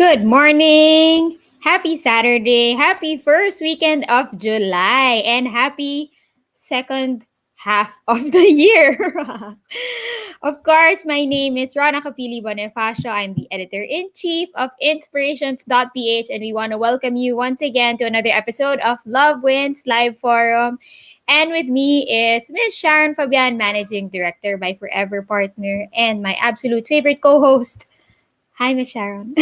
Good morning! Happy Saturday! Happy first weekend of July! And happy second half of the year! Of course, my name is Rana Kapili Bonifacio. I'm the editor-in-chief of Inspirations.ph, and we want to welcome you once again to another episode of Love Wins Live Forum. And with me is Miss Sharon Fabian, Managing Director, my forever partner, and my absolute favorite co-host. Hi, Miss Sharon.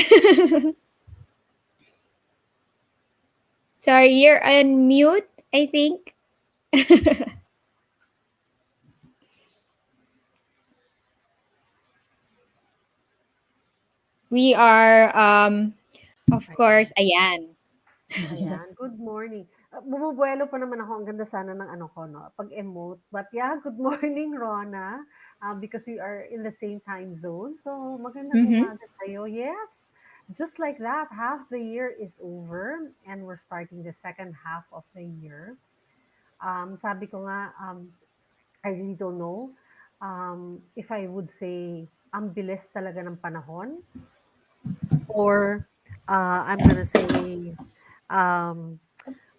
Sorry, you're on mute, I think. We are, of course, ayan. Ayan, good morning. Bumubuelo pa naman ako, ang ganda sana ng ano ko 'no, pag-emote. But yeah, good morning Rona, because we are in the same time zone. So magandang Mm-hmm. umaga sa'yo. Yes, just like that, half the year is over and we're starting the second half of the year. Sabi ko nga, I really don't know, if I would say ang bilis talaga ng panahon or, I'm gonna say, um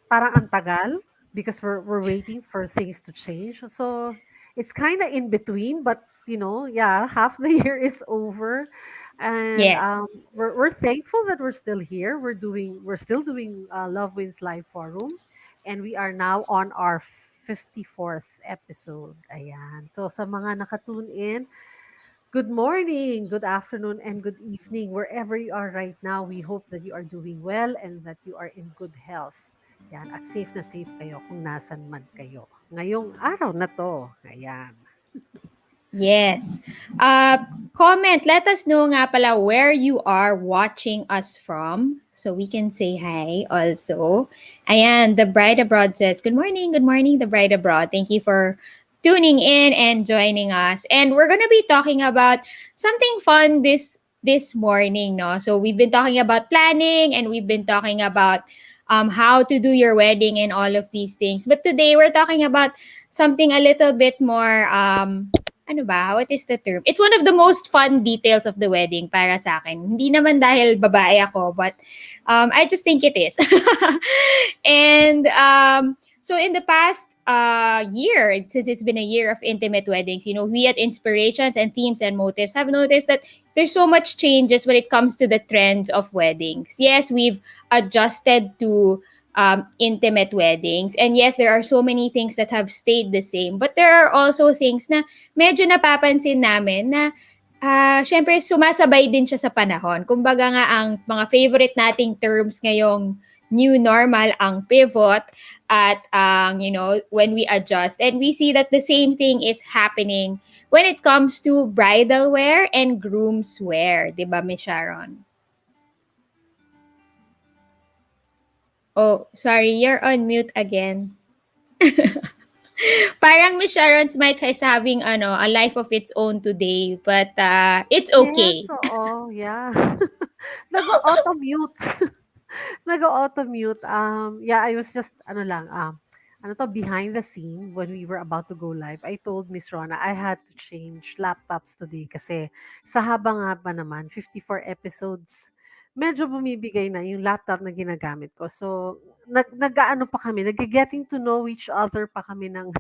parang ang tagal because we're waiting for things to change. So it's kind of in between, but yeah, half the year is over, and Yes. we're thankful that we're still here. We're still doing Love Wins Live Forum, and we are now on our 54th episode. Ayan. So sa mga nakatune in, good morning, good afternoon, and good evening, wherever you are right now. We hope that you are doing well and that you are in good health. Yan, at safe na safe kayo kung nasan man kayo. Ngayong araw na to. Ayan. Yes. Uh, Comment, let us know nga pala where you are watching us from so we can say hi also. Ayan, the bride abroad says, good morning, the bride abroad. Thank you for tuning in and joining us. And we're gonna be talking about something fun this morning, no? So we've been talking about planning and we've been talking about how to do your wedding and all of these things. But today we're talking about something a little bit more ano ba, what is the term? It's one of the most fun details of the wedding para sa akin. Hindi naman dahil babae ako, but I just think it is. And so in the past year, since it's been a year of intimate weddings, we at Inspirations and Themes and Motives have noticed that there's so much changes when it comes to the trends of weddings. Yes, we've adjusted to intimate weddings. And yes, there are so many things that have stayed the same. But there are also things na medyo napapansin namin na syempre sumasabay din siya sa panahon. Kumbaga nga ang mga favorite nating terms ngayong new normal ang pivot at ang when we adjust, and we see that the same thing is happening when it comes to bridal wear and grooms wear, 'di ba, Miss Sharon? Oh, sorry, you're on mute again. Parang Miss Sharon's mic is having a life of its own today, but it's Yes, okay. oo. Yeah. Nag-auto-mute. Nag-auto-mute. Yeah, I was just, ano lang, ano to, behind the scene when we were about to go live, I told Miss Rona I had to change laptops today kasi sa haba-haba naman, 54 episodes, medyo bumibigay na yung laptop na ginagamit ko. So, nag-aano pa kami, nag-getting to know each other pa kami ng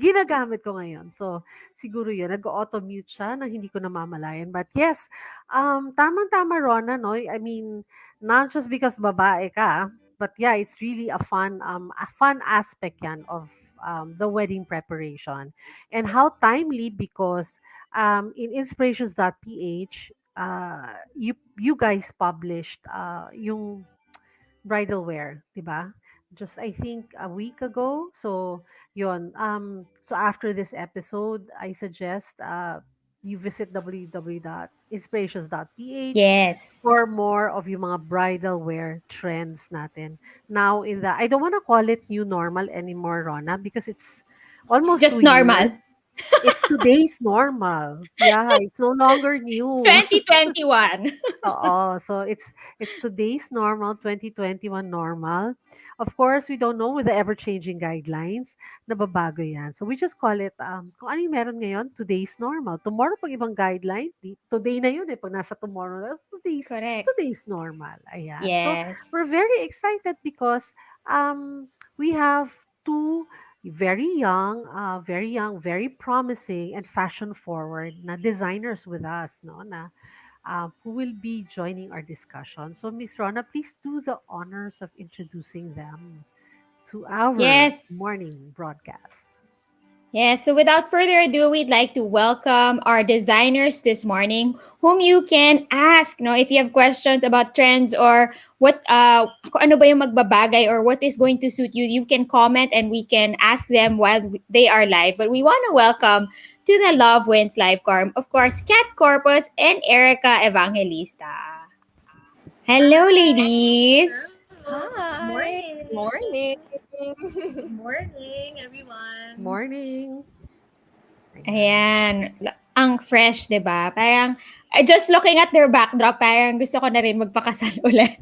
ginagamit ko ngayon. So, siguro yun, nag-auto-mute siya na hindi ko namamalayan. But yes, tamang-tama, Rona, no? I mean, not just because babae ka, but yeah, it's really a fun aspect yan of the wedding preparation. And how timely because in inspirations.ph, you guys published yung bridal wear, 'di ba? Just I think a week ago. So, yon. So after this episode, I suggest you visit www.inspirations.ph Yes. for more of yung mga bridal wear trends natin. Now I don't want to call it new normal anymore, Rona, because it's It's almost two just years. normal. It's today's normal. Yeah, it's no longer It's new. 2021. Oo. So it's today's normal, 2021 normal. Of course, we don't know with the ever-changing guidelines, nababago 'yan. So we just call it, kung ano yung meron ngayon, today's normal. Tomorrow 'pag ibang guideline, today na yun, eh, 'pag nasa tomorrow na, Correct. today's normal, ayan. So we're Yes. very excited because, we have 2 very young, very promising and fashion forward na designers with us 'no, na who will be joining our discussion. So, Miss Rona, please do the honors of introducing them to our Yes. morning broadcast. Yeah, so without further ado, we'd like to welcome our designers this morning, whom you can ask, no, if you have questions about trends or what, kung ano ba yung magbabagay or what is going to suit you, you can comment and we can ask them while they are live. But we want to welcome to the Love Wins Live Corp, of course, Kat Corpus and Ericka Evangelista. Hello, Hi. ladies. Hello. Good Hi. morning. Morning. Good morning, everyone. Morning. Ayan. Ayan. Ang fresh, 'di ba? Parang just looking at their backdrop, parang gusto ko na rin magpakasal ulit.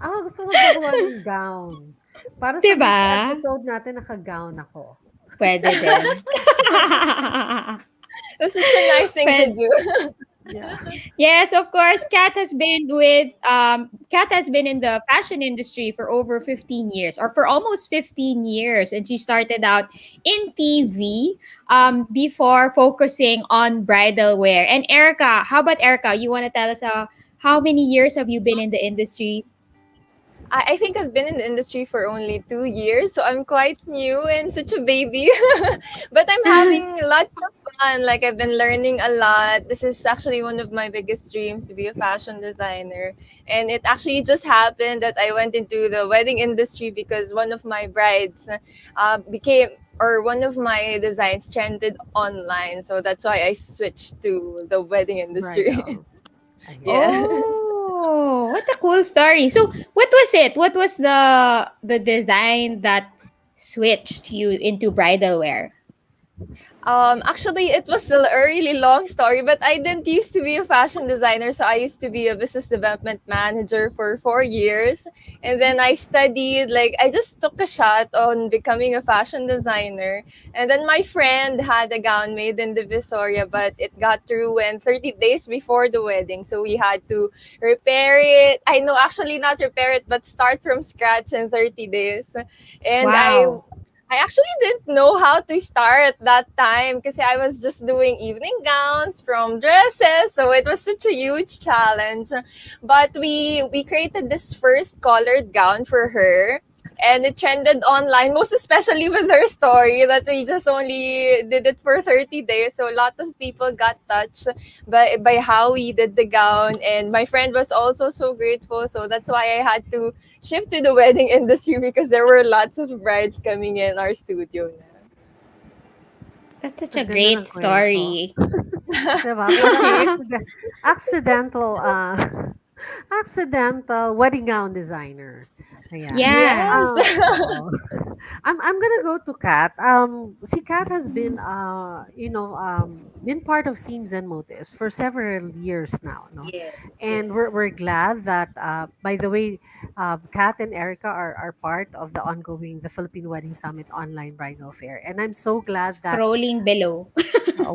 Gusto ko magpagawa ng gown. Para 'Di sa ba? next episode natin, naka-gown ako. Pwede din. That's such a nice thing to Pwede. do. Yeah. Yes, of course. Kat has been in the fashion industry for over 15 years or for almost 15 years, and she started out in TV before focusing on bridal wear. And Erica, how about Erica? You want to tell us how many years have you been in the industry? I think I've been in the industry for only 2 years, so I'm quite new and such a baby. But I'm having lots of fun. Like, I've been learning a lot. This is actually one of my biggest dreams to be a fashion designer. And it actually just happened that I went into the wedding industry because one of my brides became or one of my designs trended online. So that's why I switched to the wedding industry. Bridal. Ayan. Yeah. Oh, what a cool story. So, what was it? What was the design that switched you into bridal wear? Actually, it was still a really long story, but I didn't used to be a fashion designer. So I used to be a business development manager for 4 years. And then I studied, like, I just took a shot on becoming a fashion designer. And then my friend had a gown made in the Visoria, but it got ruined 30 days before the wedding. So we had to repair it. I know, actually, not repair it, but start from scratch in 30 days. And Wow. I actually didn't know how to start that time because I was just doing evening gowns from dresses, so it was such a huge challenge. But we created this first colored gown for her, and it trended online, most especially with her story that we just only did it for 30 days. So a lot of people got touched by how we did the gown, and my friend was also so grateful. So that's why I had to shift to the wedding industry because there were lots of brides coming in our studio na. That's such a Ang ganda great ng kwento. story. Diba? Thank Parang you. accidental, accidental wedding gown designer. Ayan. Yeah. Yes. Oo. I'm gonna go to Kat. Si Kat has been, been part of Themes and Motives for several years now, no? Yes, And yes. we're glad that, by the way, Kat and Erica are part of the ongoing the Philippine Wedding Summit online bridal fair, and I'm so glad that Scrolling below.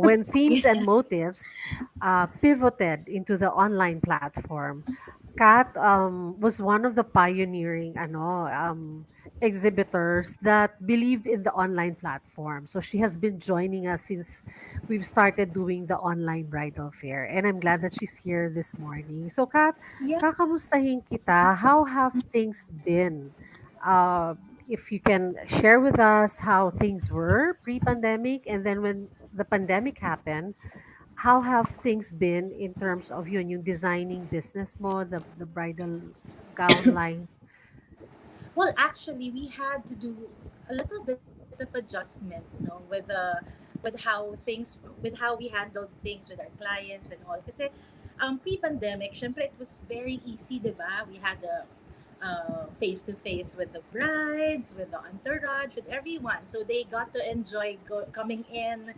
when themes and motives pivoted into the online platform, Kat was one of the pioneering exhibitors that believed in the online platform. So she has been joining us since we've started doing the online bridal fair. And I'm glad that she's here this morning. So Kat, Yeah. kakamustahin kita. How have things been? Uh, if you can share with us how things were pre-pandemic and then when the pandemic happened, how have things been in terms of yun, yung designing business mo, the bridal gown line? Well, actually, we had to do a little bit of adjustment, with how we handled things with our clients and all. Kasi pre-pandemic, syempre it was very easy, 'di ba? We had face to face with the brides, with the entourage, with everyone. So they got to enjoy coming in.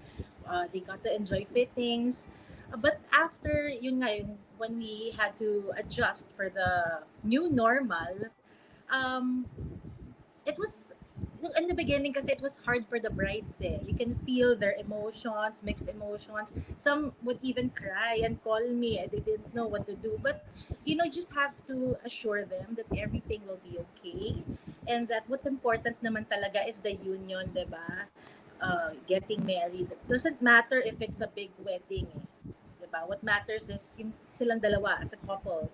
They got to enjoy fittings. But after yun nga, when we had to adjust for the new normal, um, it was in the beginning kasi it was hard for the brides eh. You can feel their emotions, mixed emotions. Some would even cry and call me. They didn't know what to do. But, you just have to assure them that everything will be okay. And that what's important naman talaga is the union, di ba? Getting married. It doesn't matter if it's a big wedding eh. Di ba? What matters is yung silang dalawa as a couple.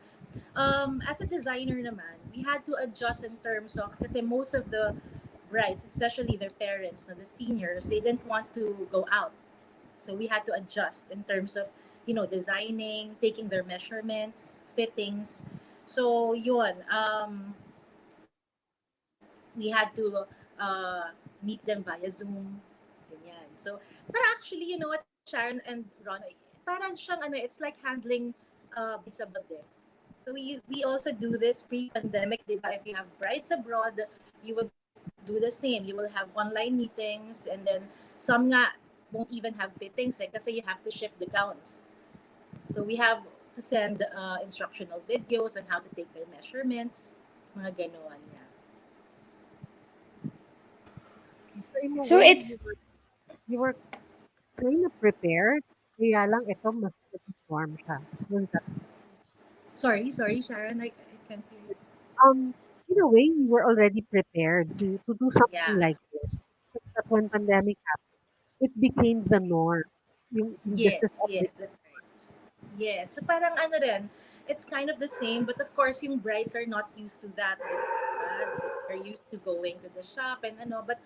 As a designer naman, we had to adjust in terms of, kasi most of the brides, especially their parents, no, the seniors, they didn't want to go out. So we had to adjust in terms of, designing, taking their measurements, fittings. So yun, we had to meet them via Zoom, ganyan. So, but actually, you know what, Sharon and Ron, parang siyang it's like handling brides abroad eh. So we also do this pre-pandemic, di ba? If you have brides abroad, you would do the same. You will have online meetings, and then some nga won't even have fittings eh, kasi you have to ship the gowns. So we have to send instructional videos on how to take their measurements, mga ganon. Yeah. So in a So way, it's you were kind of prepared. Kaya lang ito mas perform siya. Yun sa- Sorry, Sharon, I can't hear you. In a way, you were already prepared to do something Yeah. like this. But when pandemic happened, it became the norm. Yung business of Yes, that's right. Yes. So parang ano rin, it's kind of the same, but of course, yung brides are not used to that. Diba? They're used to going to the shop and ano, but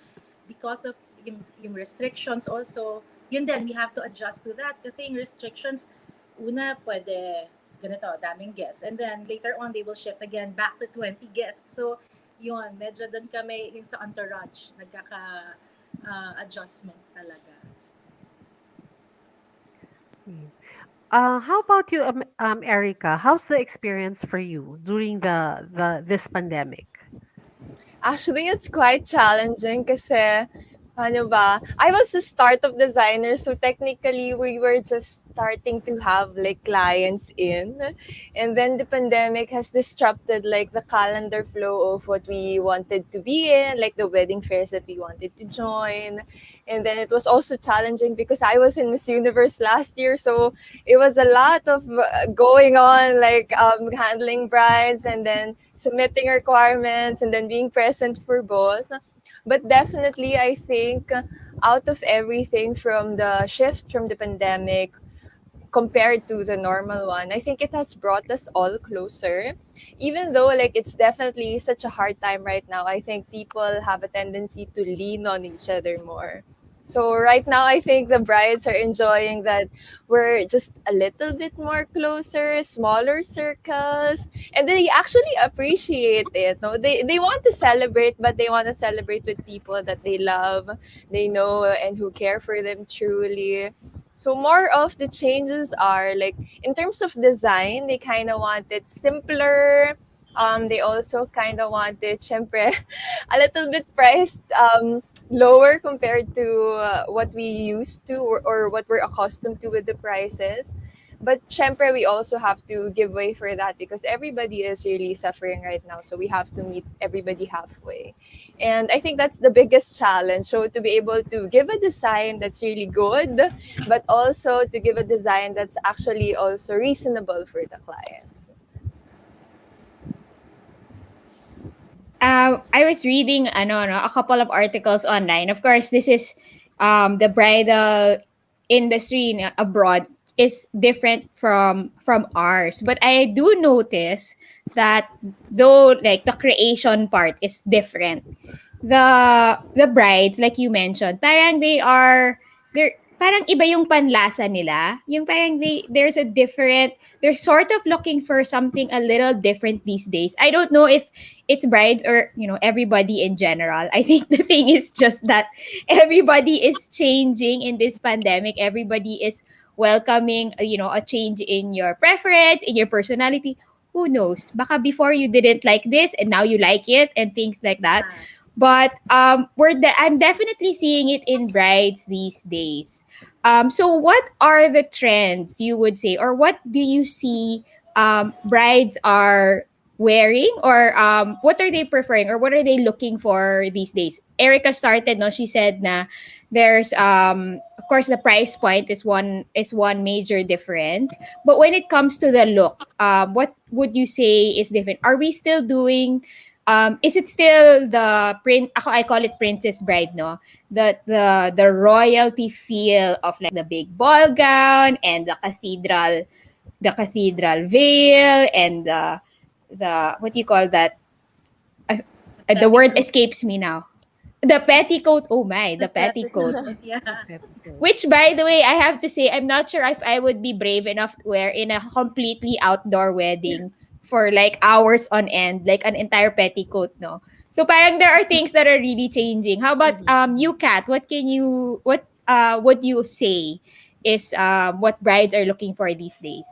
because of yung restrictions also, yun din, we have to adjust to that. Kasi yung restrictions, una, pwede ganito, daming guests. And then later on, they will shift again back to 20 guests. So, yun, medyo doon kami yung sa entourage, adjustments talaga. How about you, Erica? How's the experience for you during the this pandemic? Actually, it's quite challenging kasi, ano ba, I was a startup designer, so technically we were just starting to have like clients in. And then the pandemic has disrupted like the calendar flow of what we wanted to be in, like the wedding fairs that we wanted to join. And then it was also challenging because I was in Miss Universe last year, so it was a lot of going on, like handling brides and then submitting requirements and then being present for both. But definitely, I think out of everything from the shift from the pandemic compared to the normal one, I think it has brought us all closer. Even though like it's definitely such a hard time right now, I think people have a tendency to lean on each other more. So right now I think the brides are enjoying that we're just a little bit more closer, smaller circles, and they actually appreciate it. No, they want to celebrate, but they want to celebrate with people that they love, they know, and who care for them truly. So more of the changes are like in terms of design, they kind of want it simpler. They also kind of want it, syempre, a little bit priced lower compared to what we used to or what we're accustomed to with the prices. But syempre, we also have to give way for that because everybody is really suffering right now. So we have to meet everybody halfway. And I think that's the biggest challenge. So to be able to give a design that's really good, but also to give a design that's actually also reasonable for the clients. I was reading a couple of articles online. Of course, this is the bridal industry abroad is different from ours. But I do notice that though like the creation part is different, the brides like you mentioned, parang they're parang iba yung panlasa nila. Yung parang there's a different, they're sort of looking for something a little different these days. I don't know if it's brides or everybody in general. I think the thing is just that everybody is changing in this pandemic. Everybody is welcoming a change in your preference, in your personality. who knows? Baka before you didn't like this and now you like it and things like that. Yeah. But I'm definitely seeing it in brides these days. So what are the trends you would say, or what do you see brides are wearing, or what are they preferring, or what are they looking for these days? Ericka started, no? She said na there's of course the price point is one major difference, but when it comes to the look, what would you say is different? Are we still doing is it still the print, ako I call it princess bride, no? The royalty feel of like the big ball gown and the cathedral veil and the what do you call that? Uh, The the word petticoat. escapes me now. The petticoat. Oh my, the The petticoat. petticoat. The Yeah. petticoat. Which, by the way, I have to say, I'm not sure if I would be brave enough to wear in a completely outdoor wedding for like hours on end, like an entire petticoat, no? So parang there are things that are really changing. How about Mhm. you, Kat? What would you say is what brides are looking for these days?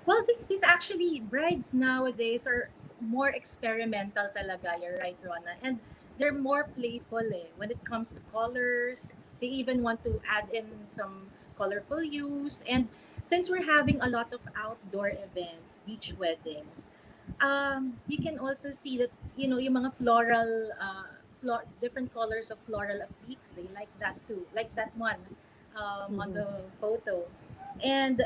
Well, this is actually brides nowadays are more experimental talaga. You're right, Rona. And they're more playful when it comes to colors. They even want to add in some colorful hues. And since we're having a lot of outdoor events, beach weddings, you can also see that, yung mga floral, different colors of floral appliques, they like that too. Like that one on Mhm. the photo. And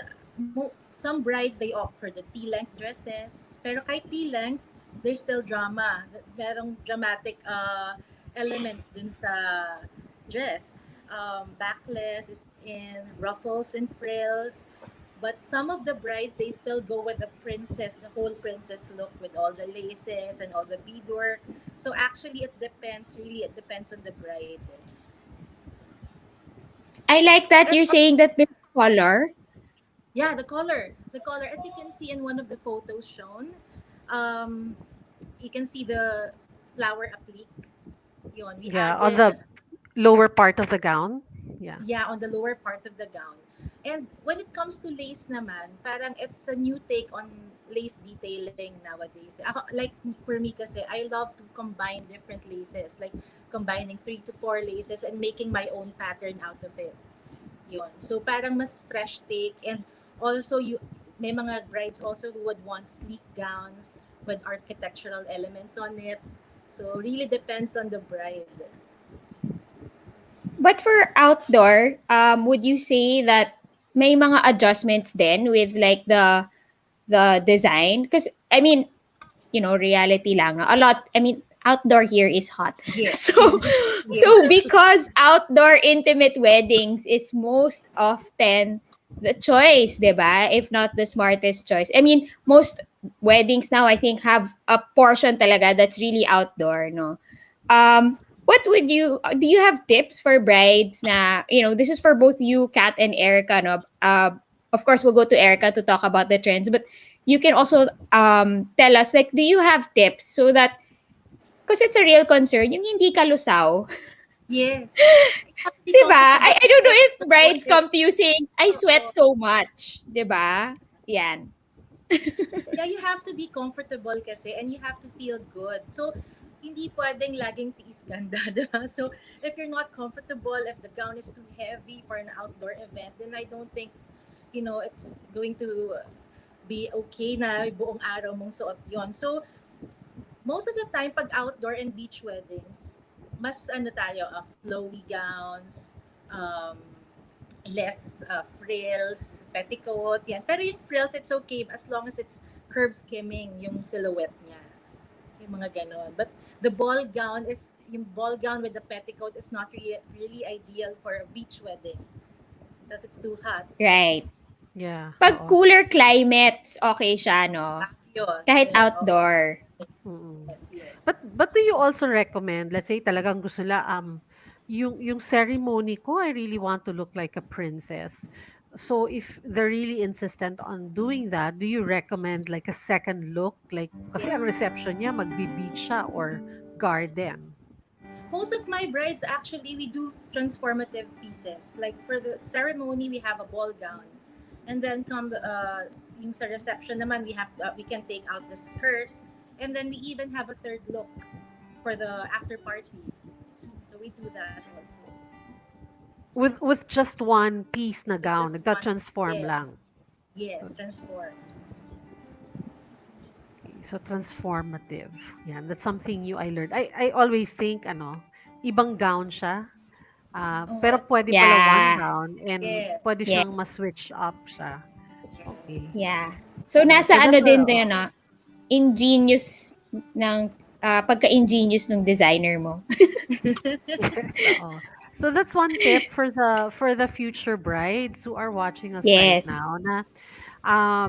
some brides, they opt for the T-length dresses. Pero kahit T-length, there's still drama. Merong dramatic elements dun sa dress. Backless is in, ruffles and frills. But some of the brides, they still go with the whole princess look with all the laces and all the beadwork. So actually, it depends on the bride. I like that And you're saying that there's color. yeah, the color, as you can see in one of the photos shown, um, you can see the flower applique. Yun, we Yeah, on added, the lower part of the gown. Yeah. yeah, on the lower part of the gown. And when it comes to lace naman, parang it's a new take on lace detailing nowadays. Like for me kasi, I love to combine different laces, like combining 3 to 4 laces and making my own pattern out of it. Yun. So parang mas fresh take, and also may mga brides also who would want sleek gowns with architectural elements on it. So really depends on the bride. But for outdoor, would you say that may mga adjustments then with like the design? Because I mean, reality lang. A lot, I mean, outdoor here is hot. Yes. So, Yes. so because outdoor intimate weddings is most often the choice, 'di ba? If not the smartest choice. I mean, most weddings now I think have a portion talaga that's really outdoor, no? What would you do you have tips for brides na, this is for both you, Kat and Erica, no? Of course we'll go to Erica to talk about the trends, but you can also tell us, like, do you have tips so that, because it's a real concern, yung hindi ka lusaw. Yes. You have to be 'Di ba? comfortable. I don't know if brides Yes. come to you saying, I sweat Oo. so much. 'Di ba? Yan. Yeah, you have to be comfortable kasi, and you have to feel good. So, hindi pwedeng laging tiis ganda, diba? So, if you're not comfortable, if the gown is too heavy for an outdoor event, then I don't think, it's going to be okay na buong araw mong suot yon. So, most of the time, pag outdoor and beach weddings, mas ano tayo, flowy gowns, less frills, petticoat, yan. Pero yung frills, it's okay as long as it's curve skimming yung silhouette niya. Yung mga ganon. But yung ball gown with the petticoat is not really ideal for a beach wedding because it's too hot. Right. Yeah. Pag Oo. cooler climates, okay siya, no? Yun. Kahit Yun, oo. outdoor. Mm. Yes, yes. But do you also recommend, let's say talagang gusto nila yung ceremony ko, I really want to look like a princess. So if they're really insistent on doing that, do you recommend like a second look? Like kasi ang reception niya magbi-beach siya or garden. Most of my brides, actually, we do transformative pieces. Like for the ceremony, we have a ball gown, and then come yung sa reception naman, we can take out the skirt, and then we even have a third look for the after party. So we do that also. With just one piece na With gown, just one, nagta-transform yes, lang. yes, transform. Okay, so transformative. Yan, that's something new I learned. I always think ibang gown siya. Pero Oh, pwede pala one Yeah. gown and pwede yes, Yeah. siyang ma-switch up siya. yes. Okay. Yeah. So Yeah, nasa so ano that's din 'yun, ingenious ng pagka-ingenious ng designer mo. yes, oo. So that's one tip for the future brides who are watching us right Yes. now na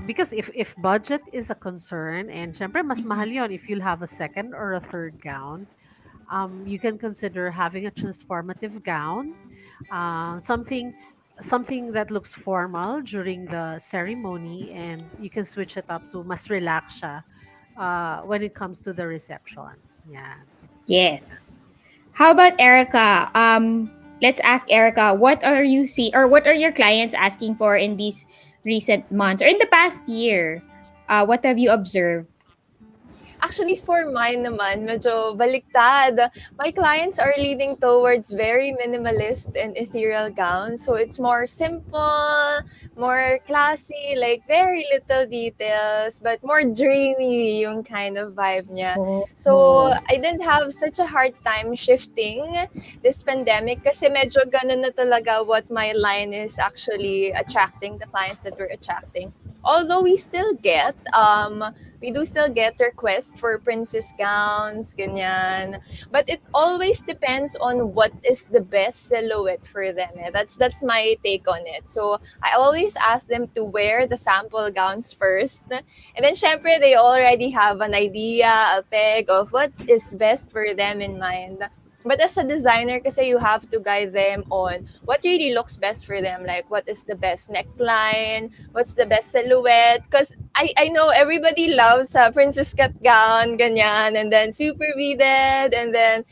because if budget is a concern and syempre mas mahal yon if you'll have a second or a third gown, you can consider having a transformative gown, something that looks formal during the ceremony, and you can switch it up to mas relax siya when it comes to the reception. Yeah. Yes. How about Erica? Let's ask Erica, what are you see or what are your clients asking for in these recent months or in the past year? What have you observed? Actually, for mine naman, medyo baliktad. My clients are leaning towards very minimalist and ethereal gowns. So it's more simple, more classy, like very little details, but more dreamy yung kind of vibe niya. So Oh. I didn't have such a hard time shifting this pandemic kasi medyo ganun na talaga what my line is actually attracting, the clients that we're attracting. Although we do still get requests for princess gowns, ganyan. But it always depends on what is the best silhouette for them. Eh. That's my take on it. So I always ask them to wear the sample gowns first. And then syempre they already have an idea, a peg of what is best for them in mind. But as a designer, kasi you have to guide them on what really looks best for them. Like, what is the best neckline? What's the best silhouette? Because I know everybody loves princess cut gown, ganyan, and then super beaded, and then,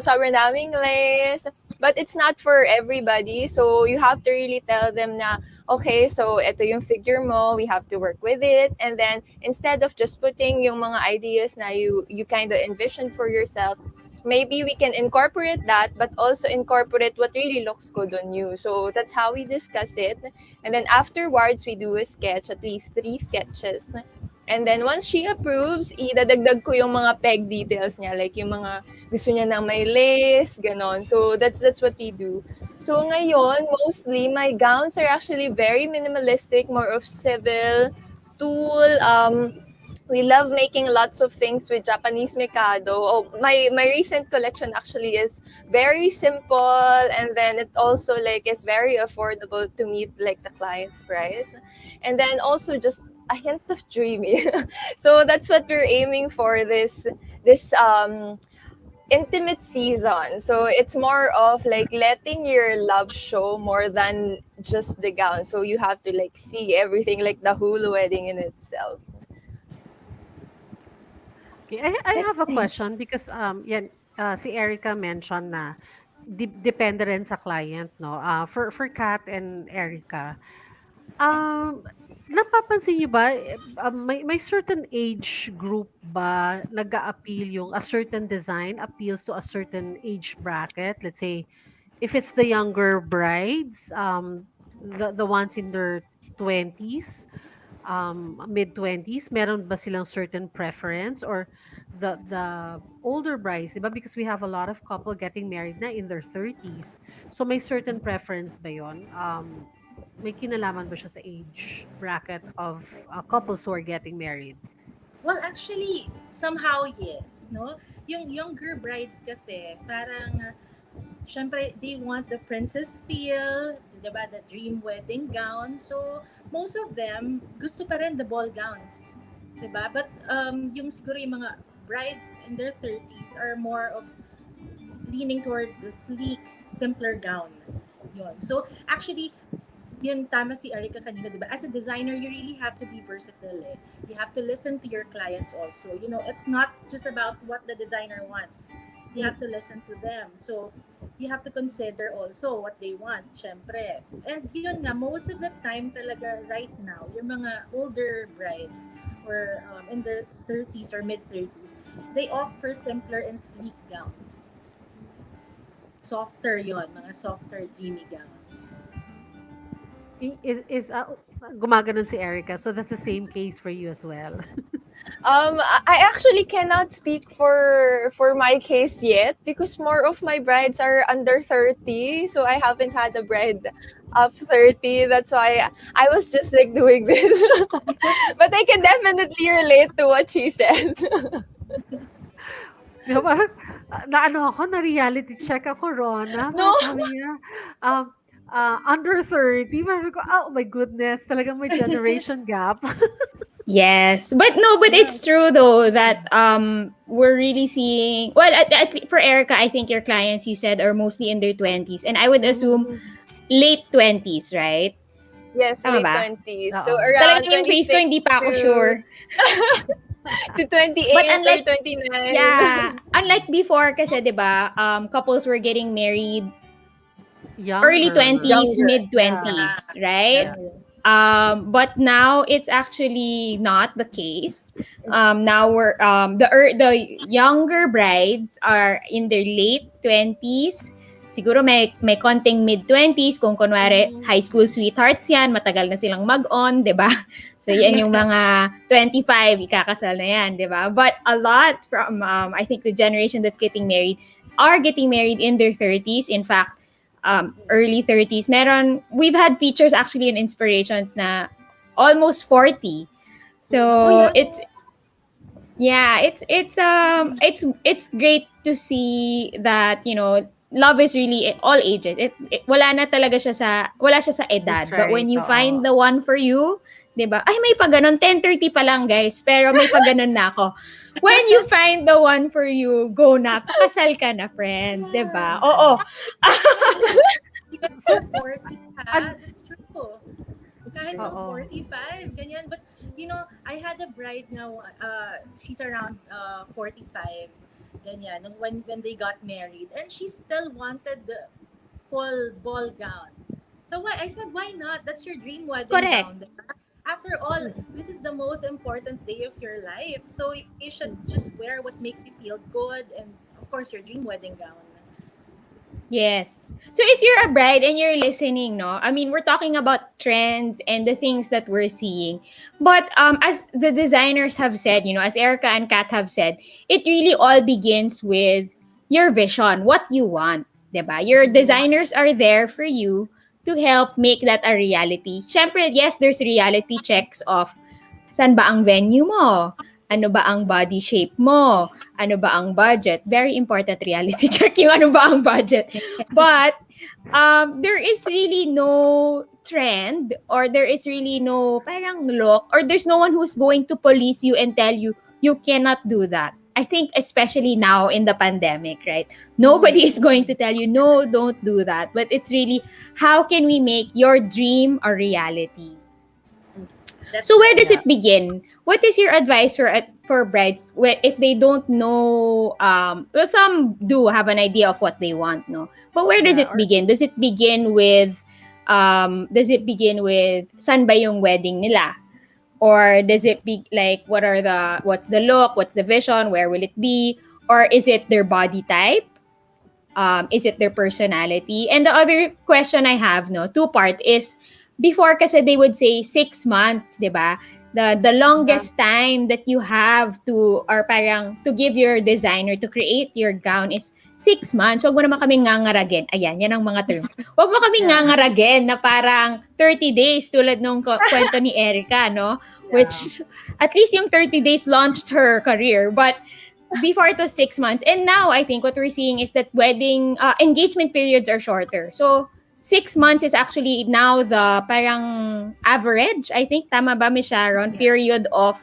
sobrang daming lace. But it's not for everybody. So, you have to really tell them na, okay, so ito yung figure mo, we have to work with it. And then, instead of just putting yung mga ideas na you kind of envision for yourself, maybe we can incorporate that, but also incorporate what really looks good on you. So that's how we discuss it. And then afterwards, we do a sketch, at least 3 sketches. And then once she approves, idadagdag ko yung mga peg details niya, like yung mga gusto niya ng may lace, ganon. So that's what we do. So ngayon, mostly my gowns are actually very minimalistic, more of civil, tulle, we love making lots of things with Japanese mikado. Oh, my recent collection actually is very simple, and then it also like is very affordable to meet like the client's price, and then also just a hint of dreamy. So that's what we're aiming for this intimate season. So it's more of like letting your love show more than just the gown. So you have to like see everything, like the whole wedding in itself. Okay, I That's have a nice. question because yan si Erica mentioned na depende rin sa client, no? For Kat and Erica, um napapansin niyo ba may certain age group ba nag-a-appeal yung a certain design appeals to a certain age bracket? Let's say if it's the younger brides, the ones in their 20s, mid-20s, meron ba silang certain preference, or the older brides, 'di ba? Because we have a lot of couple getting married na in their 30s. So may certain preference ba 'yon? May kinalaman ba siya sa age bracket of couples who are getting married? Well, actually, somehow yes, no? Yung younger brides kasi, parang, syempre, they want the princess feel, diba, the dream wedding gown. So, most of them, gusto pa rin the ball gowns. Diba? But, yung siguro yung mga brides in their 30s are more of leaning towards the sleek, simpler gown. Yun. So, actually, yun tama si Ericka kanina, di ba? As a designer, you really have to be versatile eh. You have to listen to your clients also. You know, it's not just about what the designer wants. You have to listen to them. So, you have to consider also what they want, syempre. And yun nga, most of the time talaga right now, yung mga older brides or in their 30s or mid-30s, they opt for simpler and sleek gowns. Softer yon, mga softer, dreamy gowns. Gumaganon si Erica, so that's the same case for you as well. I actually cannot speak for my case yet because more of my brides are under 30, so I haven't had a bride of 30. That's why I was just like doing this. But I can definitely relate to what she says. Di ba, parang, naano ako, na-reality check ako, Rona. No. Parang sabi niya, under 30. Parang ko, oh my goodness, talagang may generation gap. Yes, but no, but it's true though that we're really seeing, well, for Erica, I think your clients, you said, are mostly in their 20s, and I would assume late 20s, right? Yes, Tama late ba? 20s. Oo. So around Talagang yung face ko, 26 hindi pa ako to sure. to 28 But unlike- or 29. Yeah, unlike before kasi, 'di ba, couples were getting married early Younger. 20s, Younger. mid 20s, right? But now it's actually not the case. Now we're the younger brides are in their late 20s. Siguro may konting mid-20s kung kunwari high school sweethearts yan, matagal na silang mag-on, 'di ba? So yan yung mga 25 ikakasal na yan, 'di ba? But a lot from I think the generation that's getting married are getting married in their 30s. In fact, early 30s. We've had features actually and inspirations na almost 40. So it's it's great to see that, love is really all ages. Wala siya sa edad. That's But when right, you oo. find the one for you, 'di ba? Ay, may pa ganun, 10:30 pa lang, guys, pero may pa ganun na ako. When you find the one for you, go na, pakasal ka na, friend, 'di ba? Oo. Even sa 40s, ha? That's true. Kahit ng Oo. 45, ganyan. But, I had a bride now, she's around 45, ganyan, when they got married. And she still wanted the full ball gown. So, I said, why not? That's your dream wedding Correct. gown. Diba? After all, this is the most important day of your life. So, you should just wear what makes you feel good. And, of course, your dream wedding gown. Yes. So if you're a bride and you're listening, no, I mean, we're talking about trends and the things that we're seeing. But as the designers have said, as Erica and Kat have said, it really all begins with your vision, what you want, 'di ba? Your designers are there for you to help make that a reality. Syempre, yes, there's reality checks of saan ba ang venue mo? Ano ba ang body shape mo? Ano ba ang budget? Very important reality check yung ano ba ang budget. But there is really no trend or there is really no parang look or there's no one who's going to police you and tell you you cannot do that. I think especially now in the pandemic, right? Nobody is going to tell you, no, don't do that. But it's really, how can we make your dream a reality? So where does it begin? What is your advice for brides if they don't know? Well, some do have an idea of what they want, no. But where does it begin? Does it begin with saan ba yung wedding nila? Or does it be like what's the look, what's the vision, where will it be? Or is it their body type? Is it their personality? And the other question I have, no, two-part is, before kasi they would say 6 months, 'di ba? The longest time that you have to, or parang to give your designer to create your gown is 6 months. Huwag mo naman kaming ngangaragin. Ayan, yan ang mga terms. Huwag mo kaming ngangaragin na parang 30 days tulad nung kwento ni Ericka, no? Which, at least yung 30 days launched her career. But before it was 6 months. And now, I think what we're seeing is that wedding, engagement periods are shorter. So, 6 months is actually now the parang average, I think, tama ba, Miss Sharon, period of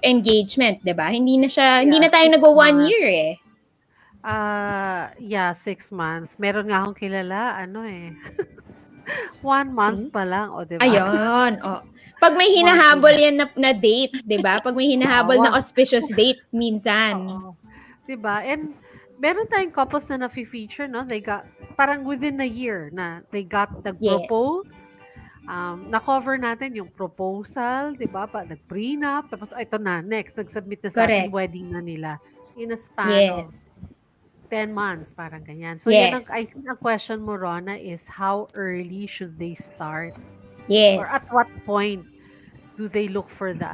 engagement, 'di ba? Hindi na tayo 6 nag-1 months. year eh. 6 months. Meron nga akong kilala, 1 month pa lang, o, 'di ba? Ayun, oh. Pag may hinahabol yan na date, 'di ba? Pag may hinahabol na auspicious date minsan. Oo. 'Di ba? And meron tayong couples na nafi-feature, no? They got, parang within a year na they got Yes. nag-propose. Na-cover natin yung proposal, di ba? Nag-prenup, tapos ito na, next, nag-submit na sa atin, Correct. wedding na nila in a span of Yes. 10 months, parang ganyan. So, yan ang, I Yes. think ang question mo, Rona, is how early should they start? Or at Yes. what point do they look for the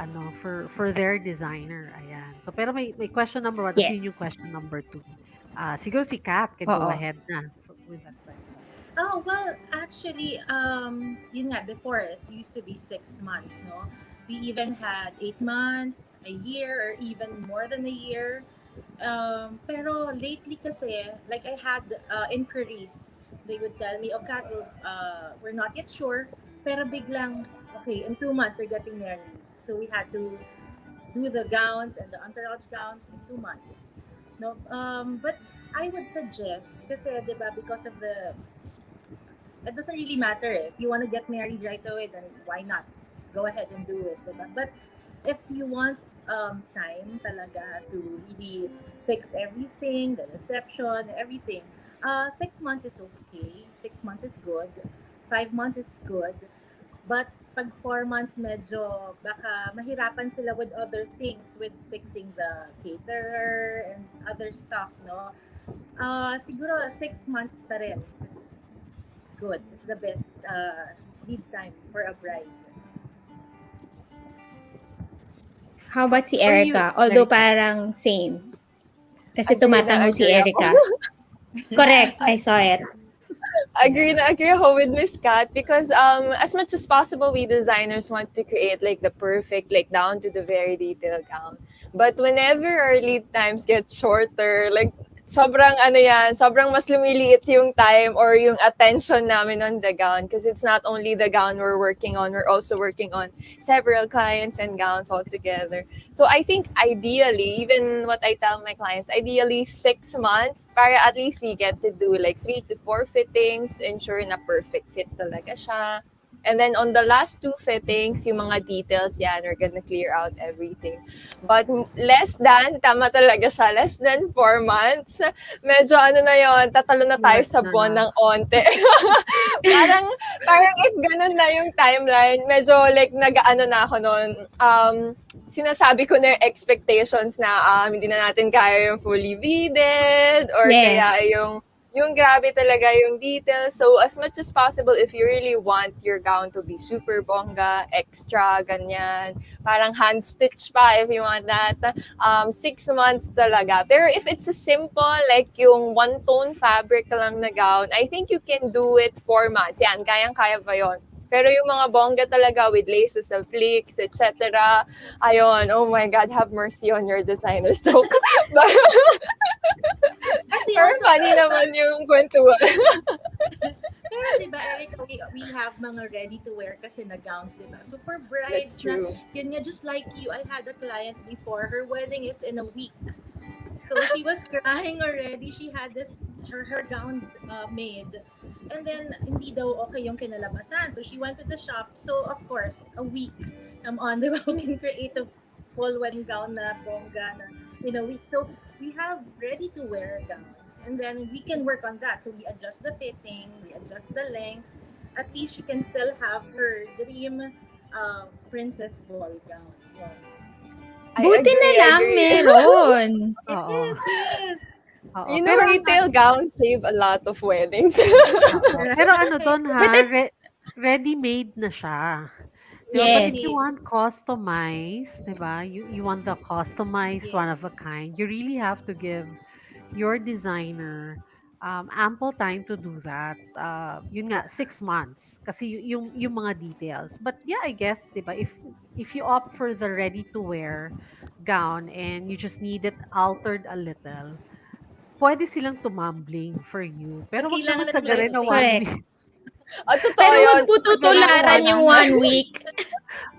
for their designer? Ayan. So pero may question number 1 tapos yun yung Yes. question number 2. Siguro si Kat can go Oo. ahead na with that question. Oh, well, actually, yun nga, before it used to be 6 months, no? We even had 8 months, a year, or even more than a year. Pero lately kasi, like I had inquiries. They would tell me, oh, Kat, we're not yet sure. Pero biglang, okay, in 2 months, they're getting married. So we had to do the gowns and the entourage gowns in 2 months. No, but I would suggest, kasi, di ba, because of the it doesn't really matter if you want to get married right away, then why not? Just go ahead and do it, diba? But if you want time talaga to really fix everything, the reception, everything, 6 months is okay. 6 months is good. 5 months is good. But pag 4 months, medyo baka mahirapan sila with other things, with fixing the caterer and other stuff, no? Siguro 6 months pa rin is good. It's the best lead time for a bride. How about si For you, Ericka? Although Ericka. parang same. Kasi Agree na tumatango si agree Ericka. ako. Correct. I saw it. Agree na agree ako with Miss Kat because as much as possible we designers want to create like the perfect like down to the very detailed gown. But whenever our lead times get shorter, like sobrang ano yan, sobrang mas lumiliit yung time or yung attention namin on the gown because it's not only the gown we're working on, we're also working on several clients and gowns all together. So I think ideally, even what I tell my clients, ideally 6 months para at least we get to do like 3 to 4 fittings to ensure na perfect fit talaga siya. And then on the last 2 fittings, yung mga details yan, we're gonna clear out everything. But less than, tama talaga siya, less than 4 months, medyo ano na yon, tatalo na tayo Yes sa na. buwan ng onte. parang, parang if ganun na yung timeline, medyo like nag-ano na ako noon, sinasabi ko na yung expectations na hindi na natin kaya yung fully beaded or Yes. kaya yung grabe talaga yung details. So, as much as possible, if you really want your gown to be super bongga, extra, ganyan, parang hand-stitch pa if you want that, 6 months talaga. Pero if it's a simple, like yung one-tone fabric lang na gown, I think you can do it 4 months. Yan, kayang-kaya pa yon. Pero yung mga bongga talaga with laces and flicks, etc., ayun, oh my God, have mercy on your designer's joke. But we Pero also, funny naman yung kwentuhan. pero diba, Ericka, we have mga ready-to-wear kasi na gowns, diba? So for That's brides na, true. yun nga, just like you, I had a client before, her wedding is in a week. So she was crying already. She had her gown made. And then, hindi daw okay yung kinalabasan. So she went to the shop. So, of course, a week. Come on, di ba? We can create a full wedding gown na bongga na in a week. So, we have ready-to-wear gowns. And then, we can work on that. So, we adjust the fitting. We adjust the length. At least she can still have her dream princess ball gown. Yeah. I Buti na lang agree. meron. It Oo. is, yes. Oo. You know, Pero ang retail gowns save a lot of weddings. oo. Pero ano doon But ha, ready-made na siya. Di ba? But if you Yes. want customized, di ba? You want the customized one of a kind, you really have to give your designer ample time to do that. Yun nga, 6 months. Kasi yung mga details. But yeah, I guess, di ba? If you opt for the ready-to-wear gown and you just need it altered a little, pwede silang tumambling for you. Pero wag naman Kailangan na sa nila garin na i-save. one Correct. week. Totoo Pero yun. wag po tutularan yung 1 week.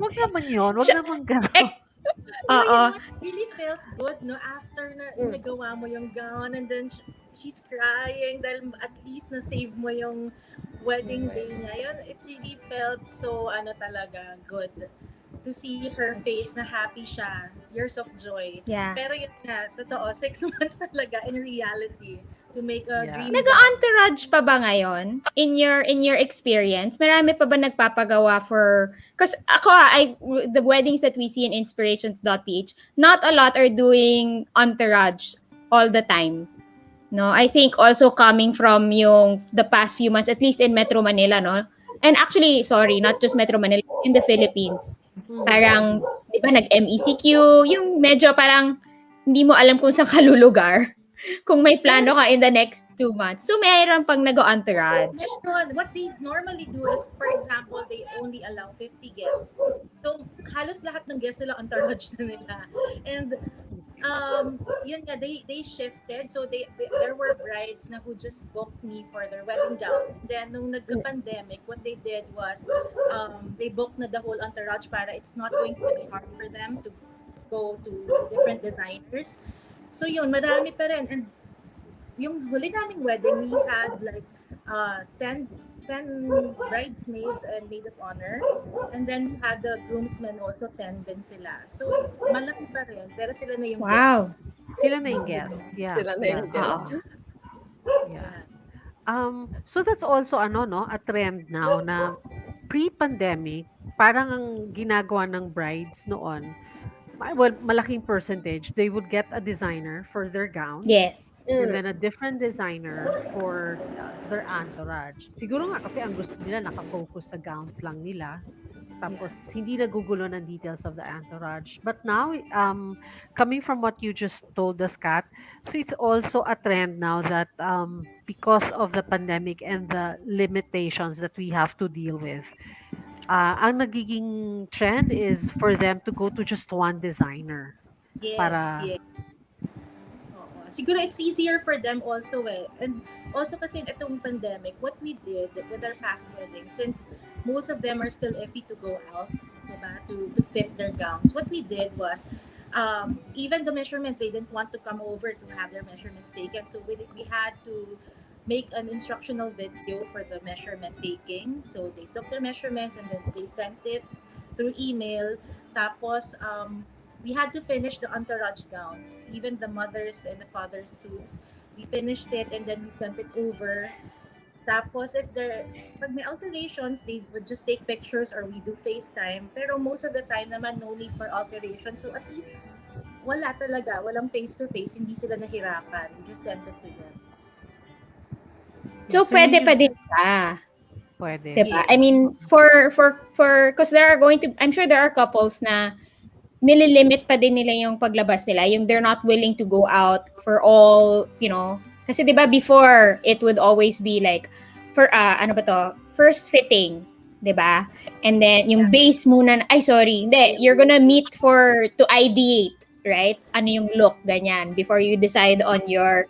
Wag naman yun. Wag Siya- naman Eh, gano'n. Pero you Oo. know, it really felt good, no? After na nagawa mo yung gown and then she's crying dahil at least na-save mo yung wedding day niya. Yun, it really felt so, ano talaga, good. to see her face na happy siya, years of joy. Yeah. Pero yun nga, totoo, 6 months talaga in reality to make a Yeah. dream gown. Nag-entourage pa ba ngayon? In your experience, marami pa ba nagpapagawa for... Because ako, the weddings that we see in inspirations.ph, not a lot are doing entourage all the time. No, I think also coming from the past few months, at least in Metro Manila, no? And actually, sorry, not just Metro Manila, in the Philippines. Parang, di ba, nag-MECQ, yung medyo parang hindi mo alam kung saan ka lulugar kung may plano ka in the next 2 months. So, mayroon pang nag-entourage. What they normally do is, for example, they only allow 50 guests. So, halos lahat ng guests nila entourage na nila. And yun nga, they shifted. So there were brides na who just booked me for their wedding gown. Then nung nagka-pandemic, what they did was they booked na the whole entourage para it's not going to be hard for them to go to different designers. So yun, marami pa rin. And yung huli naming wedding, we had like 10 bridesmaids and maid of honor. And then we had the groomsmen also, 10 din sila. So, malaki pa rin. Pero sila na yung Wow. guests. Sila na yung guest. Yeah. Sila na yung yeah. guest. Yeah. So that's also a trend now na pre-pandemic, parang ang ginagawa ng brides noon, well, malaking percentage, they would get a designer for their gown. Yes. And then a different designer for their entourage. Siguro nga kasi ang gusto nila nakafocus sa gowns lang nila. Tapos hindi nagugulo ng details of the entourage. But now, coming from what you just told us, Kat, so it's also a trend now that because of the pandemic and the limitations that we have to deal with, ang nagiging trend is for them to go to just one designer. Yes, Para- yes. Oo. Siguro it's easier for them also eh. And also kasi itong pandemic, what we did with our past weddings, since most of them are still iffy to go out, diba, to fit their gowns, what we did was, even the measurements, they didn't want to come over to have their measurements taken. So we had to make an instructional video for the measurement taking. So they took their measurements and then they sent it through email. Tapos, we had to finish the entourage gowns, even the mothers and the fathers' suits. We finished it and then we sent it over. Tapos, pag may alterations, they would just take pictures or we do FaceTime. Pero most of the time naman, no need for alteration. So at least, wala talaga, walang face-to-face, hindi sila nahirapan. We just sent it to them. So, pwede pa din siya. Pwede. Diba? I mean, because I'm sure there are couples na nililimit pa din nila yung paglabas nila. Yung they're not willing to go out for all, kasi diba before, it would always be like, first fitting, diba? And then, yung base muna, you're gonna meet to ideate, right? Ano yung look, ganyan, before you decide on your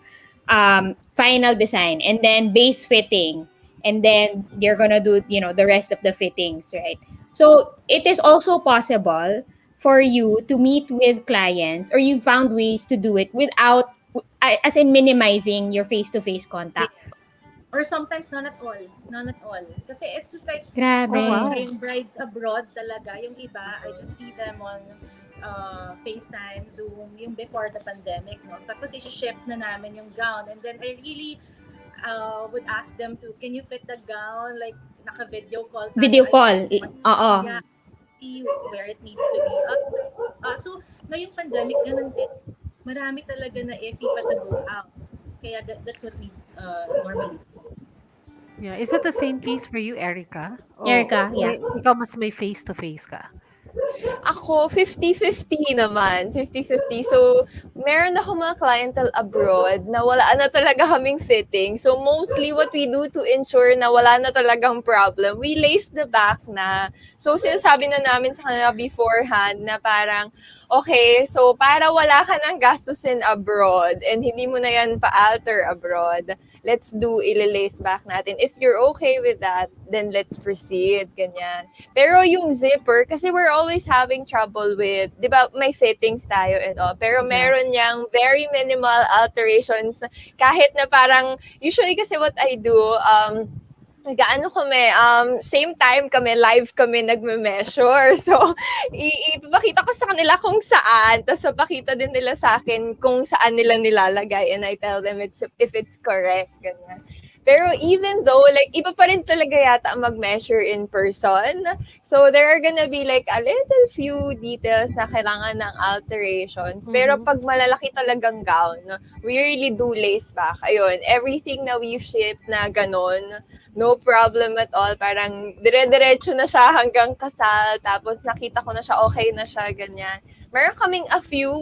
final design. And then, base fitting. And then you're gonna do, the rest of the fittings, right? So it is also possible for you to meet with clients, or you found ways to do it without, as in minimizing your face-to-face contact. Yes. Or sometimes none at all. None at all. Kasi it's just like, Grabe. yung brides abroad talaga, yung iba, I just see them on FaceTime, Zoom, yung before the pandemic, no? So, tapos isi-ship na namin yung gown. And then I really would ask them to, can you fit the gown? Like, naka-video call. Video call. Oo. Yeah, see where it needs to be. So, ngayong pandemic, ganun din. Marami talaga na iffy pa to go out. Kaya that's what we normally do. Yeah. Is it the same case for you, Ericka? Ericka, yeah. Ikaw mas may face-to-face ka? Ako, 50-50 naman. 50-50. So, meron ako mga clientele abroad na wala na talaga kaming fitting. So, mostly what we do to ensure na wala na talagang problem, we lace the back na. So, sinasabi na namin sa kanila beforehand na parang, okay, so para wala ka ng gastusin abroad and hindi mo na yan pa-alter abroad, let's do ilalace back natin. If you're okay with that, then let's proceed. Ganyan. Pero yung zipper, kasi we're always having trouble with, di ba, may fittings tayo and all. Pero meron niyang very minimal alterations. Kahit na parang, usually kasi what I do, Nag-aano kami, same time kami, live kami nagme-measure. So, ipapakita ko sa kanila kung saan, tapos papakita din nila sa akin kung saan nila nilalagay, and I tell them if it's correct, ganyan. Pero even though, like, iba pa rin talaga yata mag-measure in person. So, there are gonna be like a little few details na kailangan ng alterations. Pero Mhm. pag malalaki talagang gown, we really do lace back. Ayun, everything na we ship na ganon, no problem at all. Parang dire-diretso na siya hanggang kasal. Tapos nakita ko na siya, okay na siya, ganyan. Meron kaming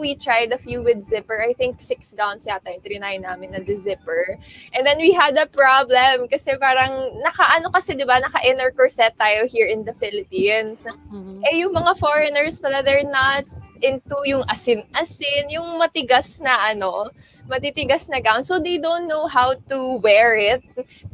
we tried a few with zipper. I think 6 gowns yata yung trinay namin na the zipper. And then we had a problem kasi parang naka-ano kasi, di ba, naka-inner corset tayo here in the Philippines. Mhm. Yung mga foreigners pala, they're not into yung asin-asin, yung matitigas na gown. So they don't know how to wear it.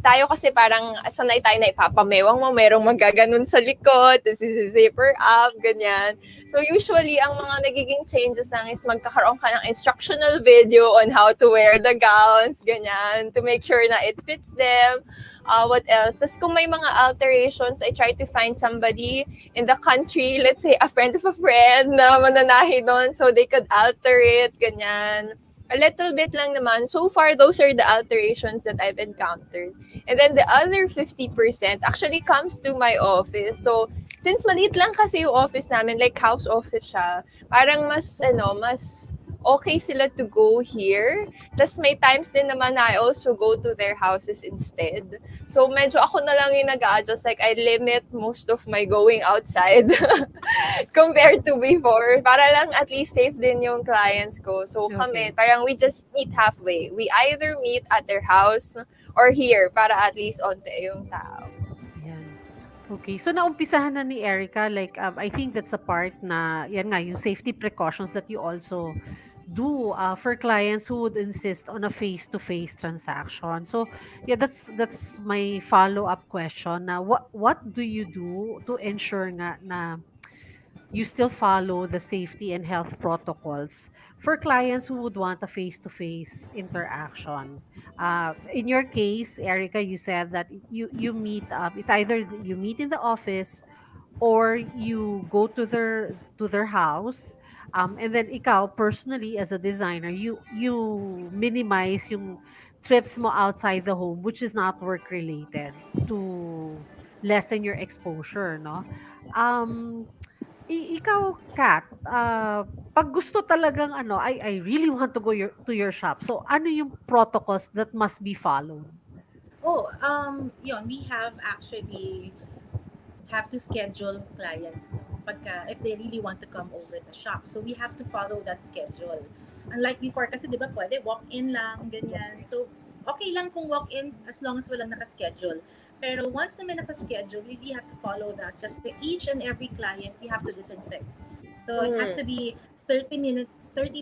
Tayo kasi parang sanay tayo na ipapamewang mo, merong magaganon sa likod, tapos zipper up, ganyan. So usually, ang mga nagiging changes lang is magkakaroon ka ng instructional video on how to wear the gowns, ganyan, to make sure na it fits them. What else? Tapos kung may mga alterations, I try to find somebody in the country, let's say a friend of a friend na mananahi doon so they could alter it, ganyan. A little bit lang naman. So far, those are the alterations that I've encountered. And then the other 50% actually comes to my office. So, since maliit lang kasi yung office namin, like house office siya, parang mas okay sila to go here. Tapos may times din naman na I also go to their houses instead. So, medyo ako na lang yung nag-a-adjust. Like, I limit most of my going outside compared to before. Para lang at least safe din yung clients ko. So, kami, Okay. parang we just meet halfway. We either meet at their house or here para at least onte yung tao. Ayan. Okay. So, naumpisahan na ni Ericka, like, I think that's a part na, yan nga, yung safety precautions that you also do for clients who would insist on a face-to-face transaction. So, yeah, that's my follow-up question. Now, what do you do to ensure nga na you still follow the safety and health protocols for clients who would want a face-to-face interaction? In your case, Erica, you said that you meet up. It's either you meet in the office or you go to their house. And then ikaw personally as a designer, you minimize yung trips mo outside the home, which is not work related, to lessen your exposure, no? Um, ikaw, Kat, 'pag gusto talagang ano, I really want to go to your shop. So, ano yung protocols that must be followed? Oh, yun, we have to schedule clients, no? Pagka, if they really want to come over the shop. So, we have to follow that schedule. Unlike before, kasi di ba pwede walk-in lang, ganyan. So, okay lang kung walk-in as long as walang nakaschedule. Pero once na may nakaschedule, we really have to follow that. Kasi each and every client, we have to disinfect. So, it has to be 30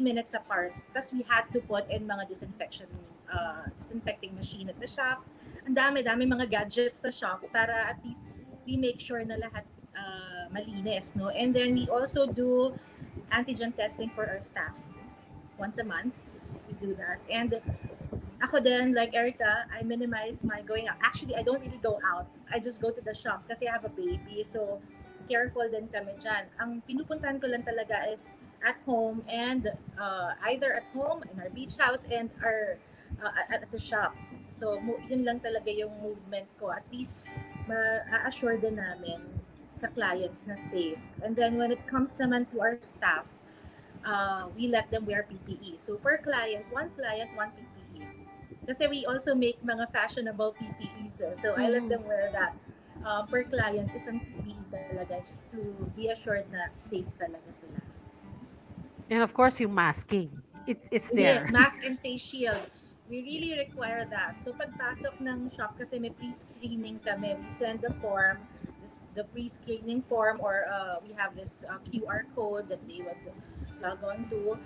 minutes apart. Tapos we had to put in mga disinfecting machine at the shop. Ang dami mga gadgets sa shop para at least we make sure na lahat malinis, no? And then we also do antigen testing for our staff. Once a month, we do that. And ako din, like Ericka, I minimize my going out. Actually, I don't really go out. I just go to the shop kasi I have a baby. So, careful din kami dyan. Ang pinupuntahan ko lang talaga is at home and either at home, in our beach house, and at the shop. So, yun lang talaga yung movement ko. At least, ma-assure din namin sa clients na safe. And then, when it comes naman to our staff, we let them wear PPE. So, per client, one PPE. Kasi we also make mga fashionable PPEs. So, I let them wear that. Per client, isang PPE talaga just to be assured na safe talaga sila. And of course, yung masking. It's there. Yes, mask and face shield. We really require that. So pagpasok ng shop kasi may pre-screening kami, we send the form, the pre-screening form, or we have this QR code that they would log on to.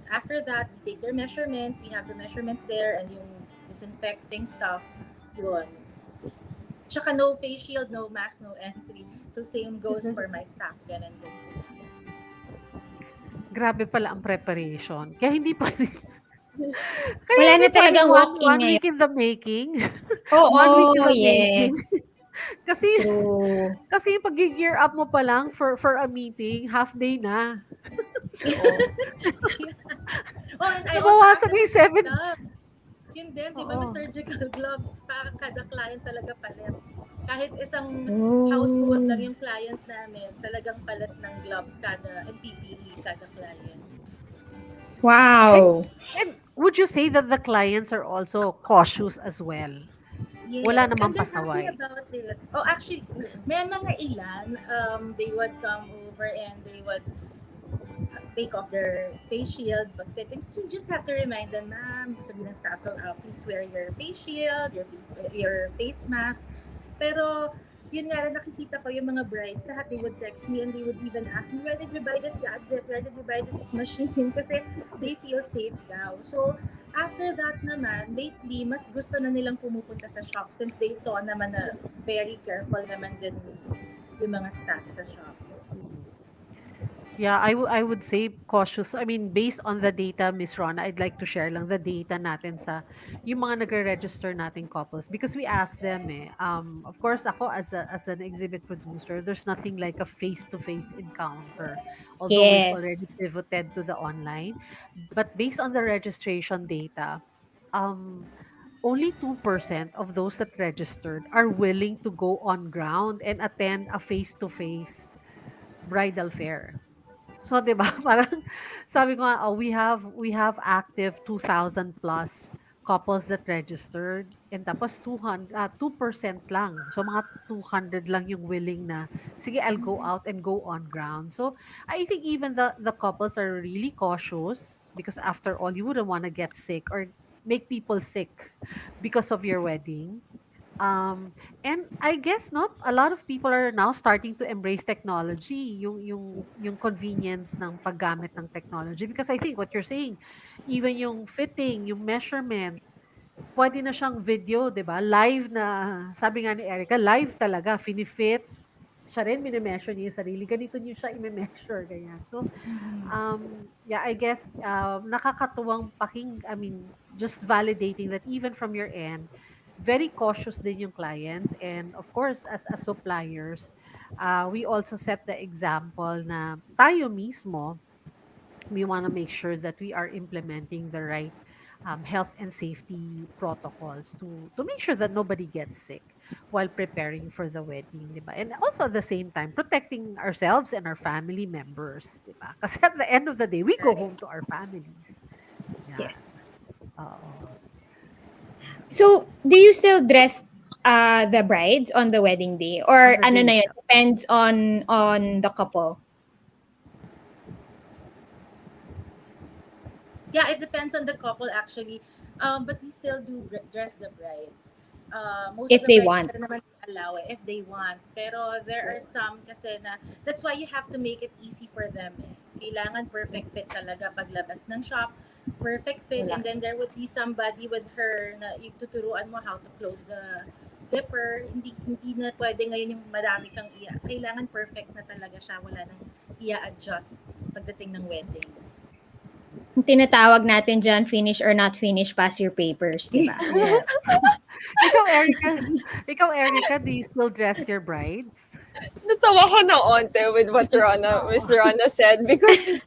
After that, we take their measurements. We have the measurements there and yung disinfecting stuff. Yun. Tsaka no face shield, no mask, no entry. So same goes for my staff. Ganun din sila. Grabe pala ang preparation. Kaya hindi pa Wala na hindi pwedeng talagang walk-in one ngayon. week in the making. 1 week in Oo, the making. yes. Kasi True. kasi yung pag-gear up mo pa lang for a meeting, half day na. True. Oh, and I also asked Nabawasan them na to yung get 7. gloves. Yun din, di ba, may Oo. surgical gloves pa kada client talaga palit. Kahit isang household lang Oh. yung client namin, talagang palit ng gloves kada, and PPE kada client. And Wow. and would you say that the clients are also cautious as well? Wala Yes, and namang they're happy pasaway. about it. Oh, actually, may mga ilan, they would come over and they would take off their face shield pag fitting. So you just have to remind them, ma'am, sabi ng staff ko, please wear your face shield, your face mask. Pero, yun nga rin, nakikita ko yung mga brides, lahat they would text me and they would even ask me, where did you buy this gadget? Where did you buy this machine? Kasi they feel safe daw. So, after that naman, lately, mas gusto na nilang pumupunta sa shop since they saw naman na very careful naman din yung mga staff sa shop. Mm. Yeah, I would say cautious. I mean, based on the data, Miss Rona, I'd like to share lang the data natin sa yung mga nagre-register nating couples because we asked them eh. Of course, ako as an exhibit producer, there's nothing like a face-to-face encounter. Although we've already Yes. pivoted to the online, but based on the registration data, um only 2% of those that registered are willing to go on ground and attend a face-to-face bridal fair. So 'di ba parang sabi ko nga, oh, we have active 2,000 plus couples that registered and tapos 2% lang. So mga 200 lang yung willing na sige I'll go out and go on ground. So I think even the couples are really cautious because after all you wouldn't want to get sick or make people sick because of your wedding. And I guess not a lot of people are now starting to embrace technology, yung convenience ng paggamit ng technology because I think what you're saying, even yung fitting, yung measurement, pwede na siyang video, 'di ba? Live na, sabi nga ni Erica, live talaga, fini-fit. Siya rin mini-measure niya yung sarili. Ganito niyo siya i-measure, ganyan. So, yeah, I guess nakakatuwang I mean, just validating that even from your end, very cautious din yung clients. And of course, as suppliers, we also set the example na tayo mismo, we want to make sure that we are implementing the right health and safety protocols to make sure that nobody gets sick while preparing for the wedding, di ba? And also at the same time, protecting ourselves and our family members, di ba? Kasi at the end of the day, we go Right. home to our families. Yeah. Yes. Oo. So, do you still dress the brides on the wedding day On or the ano day na yun, itself. depends on the couple? Yeah, it depends on the couple actually. But we still do dress the brides. Most of If the they brides want. pa naman allow if they want. Pero there are some kasi na, that's why you have to make it easy for them. Eh. Kailangan perfect fit talaga paglabas ng shop. Perfect fit, Wala. and then there would be somebody with her na yung tuturuan mo how to close the zipper. Hindi na pwede ngayon yung marami kang kailangan perfect na talaga siya. Wala nang i-adjust pagdating ng wedding. Yung tinatawag natin dyan, finish or not finish, pass your papers, di ba? Yes. ikaw, Erica, do you still dress your brides? Natawa ko ng onte with what Miss Oo. Rona said because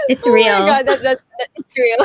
It's oh my real. God, it's real.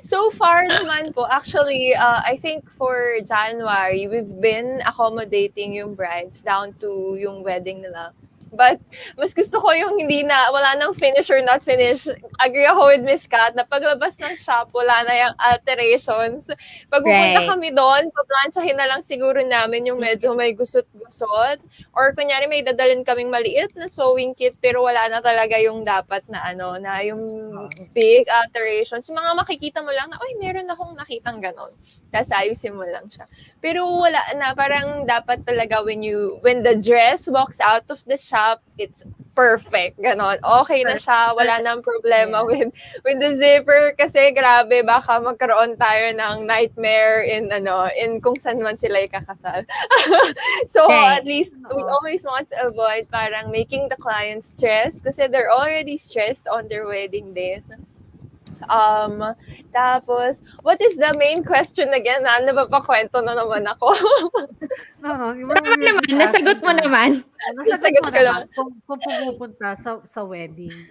So far naman po, actually, I think for January, we've been accommodating yung brides down to yung wedding nila. But mas gusto ko yung wala nang finish or not finish. Agree ako with Miss Kat na paglabas ng shop, wala na yung alterations. Pag pupunta Right. kami doon, paplansyahin na lang siguro namin yung medyo may gusot-gusot. Or kunyari may dadalhin kaming maliit na sewing kit pero wala na talaga yung dapat na na yung Oo. big alterations. Yung mga makikita mo lang na, oy, meron akong nakitang ganon. Tapos ayusin mo lang siya. Pero wala na, parang dapat talaga when the dress walks out of the shop, it's perfect, ganon. Okay na siya, wala nang problema Yeah. with the zipper kasi grabe, baka magkaroon tayo ng nightmare in kung saan man sila ikakasal. So Right. at least we Oo. always want to avoid parang making the client stressed kasi they're already stressed on their wedding days. Um, Tapos, what is the main question again? Napapakwento na naman ako. No, Tama we were naman, just nasagot asking mo naman. nasagot Nasagot mo ko naman naman. kung pumupunta sa wedding,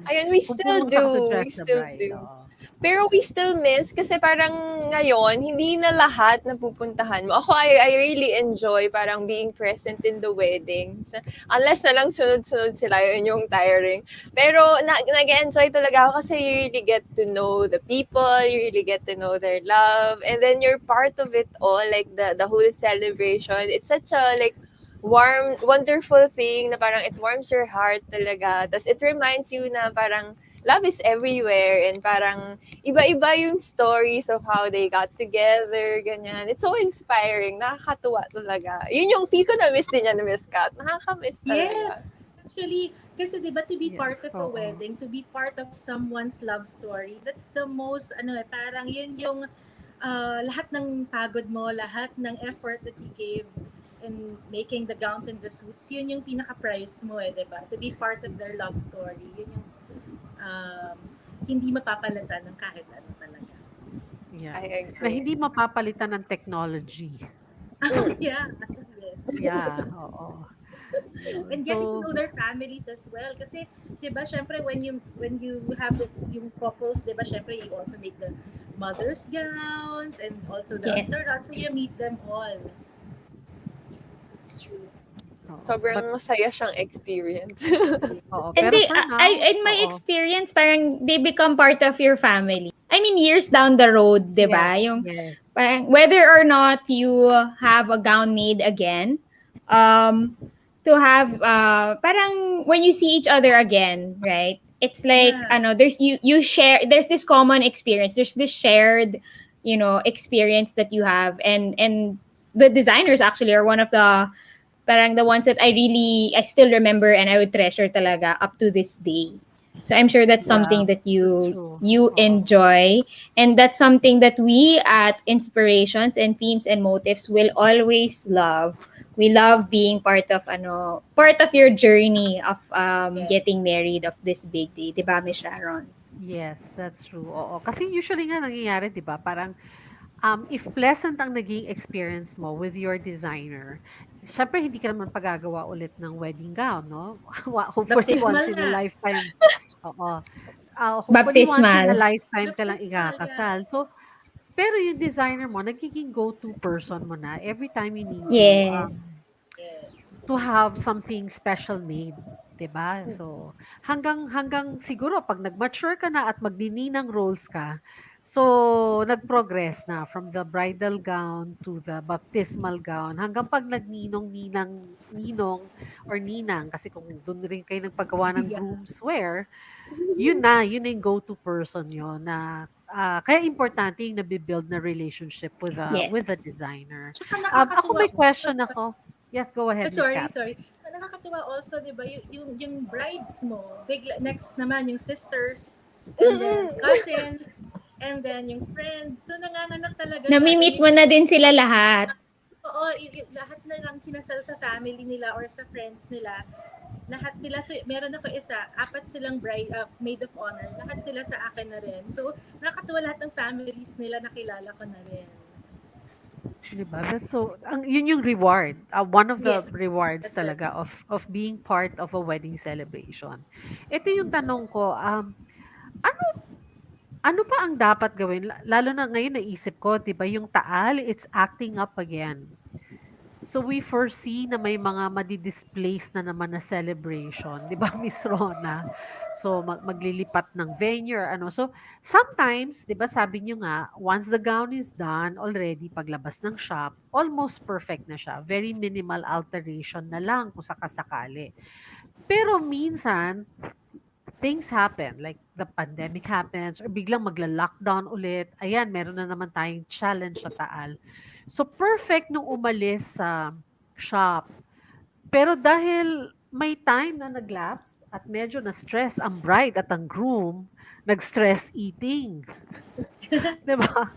Ayun, we kung still pumunta ka to do. We dress the still bride, do. oo. Pero we still miss kasi parang ngayon, hindi na lahat napupuntahan mo. Ako, I really enjoy parang being present in the weddings. Unless na lang sunod-sunod sila, yun yung tiring. Pero nag-enjoy talaga ako kasi you really get to know the people, you really get to know their love, and then you're part of it all, like the whole celebration. It's such a like warm, wonderful thing na parang it warms your heart talaga. Tapos it reminds you na parang love is everywhere and parang iba-iba yung stories of how they got together, ganyan. It's so inspiring. Nakakatuwa talaga. Yun yung feel ko na-miss din yan ni Miss Kat. Nakaka-miss Yes. talaga. Actually, kasi 'di ba to be Yeah, part of a oo. wedding, to be part of someone's love story, that's the most parang yun yung lahat ng pagod mo, lahat ng effort that you gave in making the gowns and the suits, yun yung pinaka-prize mo 'di ba? To be part of their love story, yun yung um, hindi mapapalitan ng kahit ano talaga. Yeah. I Na agree. hindi mapapalitan ng technology. Yeah, yes. Yeah, oo. Yun. And getting to So, know their families as well kasi 'di ba syempre when you have yung couples 'di ba syempre you also make the mother's gowns and also the Yes. entourage so you meet them all. It's true. oo. Sobrang masaya siyang experience. Oo, And pero they, for now, in my oo. experience, parang they become part of your family. I mean, years down the road, di ba? Yes, Yung, yes. parang, whether or not you have a gown made again, um, to have, parang, when you see each other again, right? It's like, Yeah. there's, you share, there's this common experience. There's this shared, experience that you have. And the designers actually are one of the parang the ones that I still remember and I would treasure talaga up to this day. So I'm sure that's Yeah, something that that's you true. you Oo. enjoy, and that's something that we at Inspirations and Themes and Motives will always love. We love being part of your journey of Yeah. getting married of this big day, 'di ba, Miss Sharon? Yes, that's true. Oo. Kasi usually nga nangyayari, 'di ba? Parang if pleasant ang naging experience mo with your designer, syempre hindi ka naman pagagawa ulit ng wedding gown, no? Hopefully once Baptismal in a na. lifetime. Oo. Hopefully once in a Baptismal. lifetime ka lang Baptismal, yeah. ikakasal. So, pero yung designer mo, nagiging go-to person mo na every time you need Yes. Yes. to have something special made, 'di ba? So, hanggang siguro 'pag nag-mature ka na at magnininang roles ka, so nag-progress na from the bridal gown to the baptismal gown hanggang 'pag ninong or ninang kasi kung do'n rin kayo nagpagawa ng Yeah. groom's wear, yun na yung go-to person yun na kaya importante yung nabi-build na relationship with Yes. the designer. Tsaka Ako nakakatuwa. may question ako. Yes, go ahead, Miss Sorry, Kat. sorry. Nakakatuwa also, 'di ba, yung brides mo, bigla next naman yung sisters, and then cousins, and then yung friends. So nanganganak talaga siya. Then Nami-meet mo na din sila lahat. oo, lahat na lang kinasal sa family nila or sa friends nila. Lahat sila, so meron ako isa, apat silang bride, maid of honor. Lahat sila sa akin na rin. So nakakatuwa lahat ng families nila nakilala ko na rin. Diba? That's so, yun yung reward. One of the Yes, rewards that's the talaga of being part of a wedding celebration. Ito yung tanong ko, ano ano pa ang dapat gawin? Lalo na ngayon naisip ko, 'di ba, yung Taal, it's acting up again. So we foresee na may mga madi-displace na naman na celebration, 'di ba, Miss Rona? So maglilipat ng venue or ano. So sometimes, 'di ba, sabi niyo nga, once the gown is done already paglabas ng shop, almost perfect na siya. Very minimal alteration na lang kung sakasakali. Pero minsan, things happen, like the pandemic happens or biglang magla-lockdown ulit. Ayan, meron na naman tayong challenge sa Taal. So perfect nung umalis sa shop. Pero dahil may time na nag-lapse at medyo na-stress ang bride at ang groom, nag-stress eating. 'Di ba?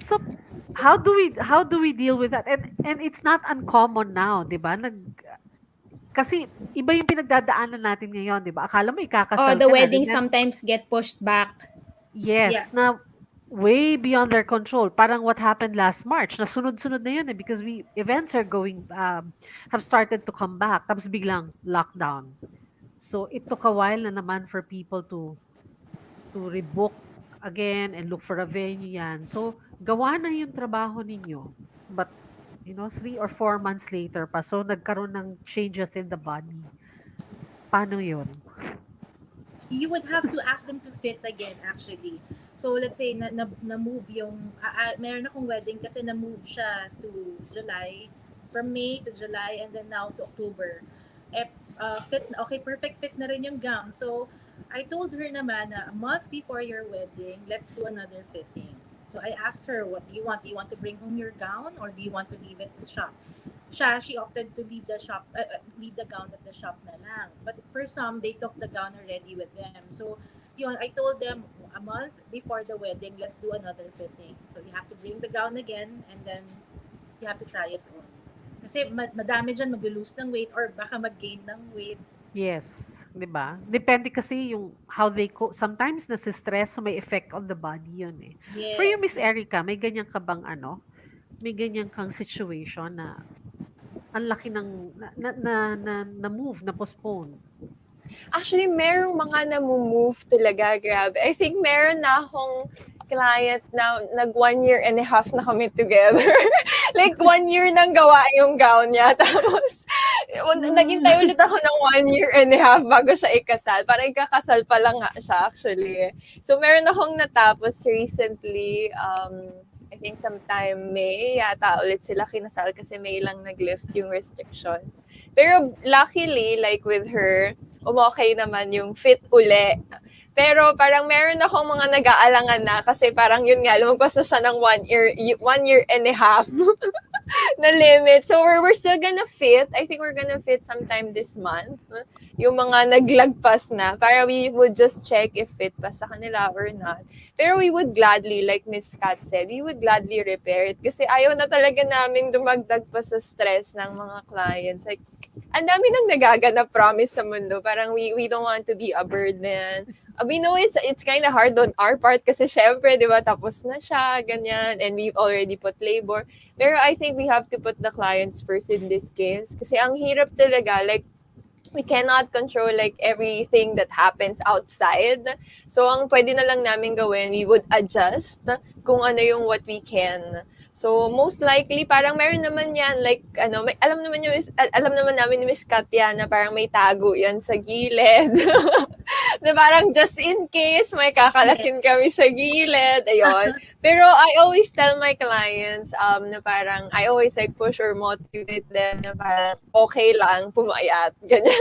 So how do we deal with that? And it's not uncommon now, 'di ba? Kasi iba yung pinagdadaanan natin ngayon, 'di ba? Akala mo Oh, ikakasal the ka na, wedding ganyan. sometimes get pushed back. Yeah. Yes, na way beyond their control. Parang what happened last March, na sunod-sunod na yun eh, because events are have started to come back. Tapos biglang lockdown. So it took a while na naman for people to rebook again and look for a venue yan. So gawa na yung trabaho ninyo. But 3 or 4 months later pa, so nagkaroon ng changes in the body. Paano yun? You would have to ask them to fit again actually. So let's say na move yung meron akong wedding kasi na move siya to July, from May to July and then now to October. Eh, fit okay, perfect fit na rin yung gown. So I told her naman na a month before your wedding, let's do another fitting. So I asked her, what do you want? Do you want to bring home your gown or do you want to leave it to shop? She opted to leave the shop, leave the gown at the shop na lang. But for some, they took the gown already with them. So, yun, I told them a month before the wedding, let's do another fitting. So, you have to bring the gown again and then you have to try it on. Kasi madami dyan mag-lose ng weight or baka mag-gain ng weight. Yes, 'di ba? Depende kasi yung how they sometimes nasi-stress, so may effect on the body yun eh. For you, Miss Yes. Ericka, may ganyan ka bang may ganyan kang situation na ang laki ng na move, na postpone? Actually, merong mga namu-move talaga, grabe. I think meron na akong client na nag 1.5 years na kami together. Like 1 year nang gawa yung gown niya. Tapos, naghintay ulit ako ng 1.5 years bago siya ikasal. Parang ikakasal pa lang nga siya actually. So, meron akong natapos recently, I think sometime May yata ulit sila kinasal kasi May lang nag-lift yung restrictions. Pero luckily, like with her, umokay naman yung fit uli. Pero parang meron akong mga nag-aalangan na kasi parang yun nga, lumagpas na siya ng 1.5 years na limit. So we're still gonna fit. I think we're gonna fit sometime this month. Yung mga naglagpas na. Para we would just check if fit pa sa kanila or not. Pero we would gladly, like Miss Kat said, we would gladly repair it. Kasi ayaw na talaga namin dumagdag pa sa stress ng mga clients. Like, ang dami nang nagaganap, promise, sa mundo. Parang we don't want to be a burden. We know it's kind of hard on our part kasi syempre, di ba, tapos na siya, ganyan, and we've already put labor. Pero I think we have to put the clients first in this case. Kasi ang hirap talaga, like, we cannot control like everything that happens outside. So, ang pwede na lang namin gawin, we would adjust kung ano yung what we can. So, most likely, parang meron naman yan, like, alam naman namin ni Miss Katya na parang may tago yan sa gilid. Na parang just in case, may kakalasin kami sa gilid. Ayun. Pero I always tell my clients na parang, I always like push or motivate them na parang okay lang, pumayat. Ganyan.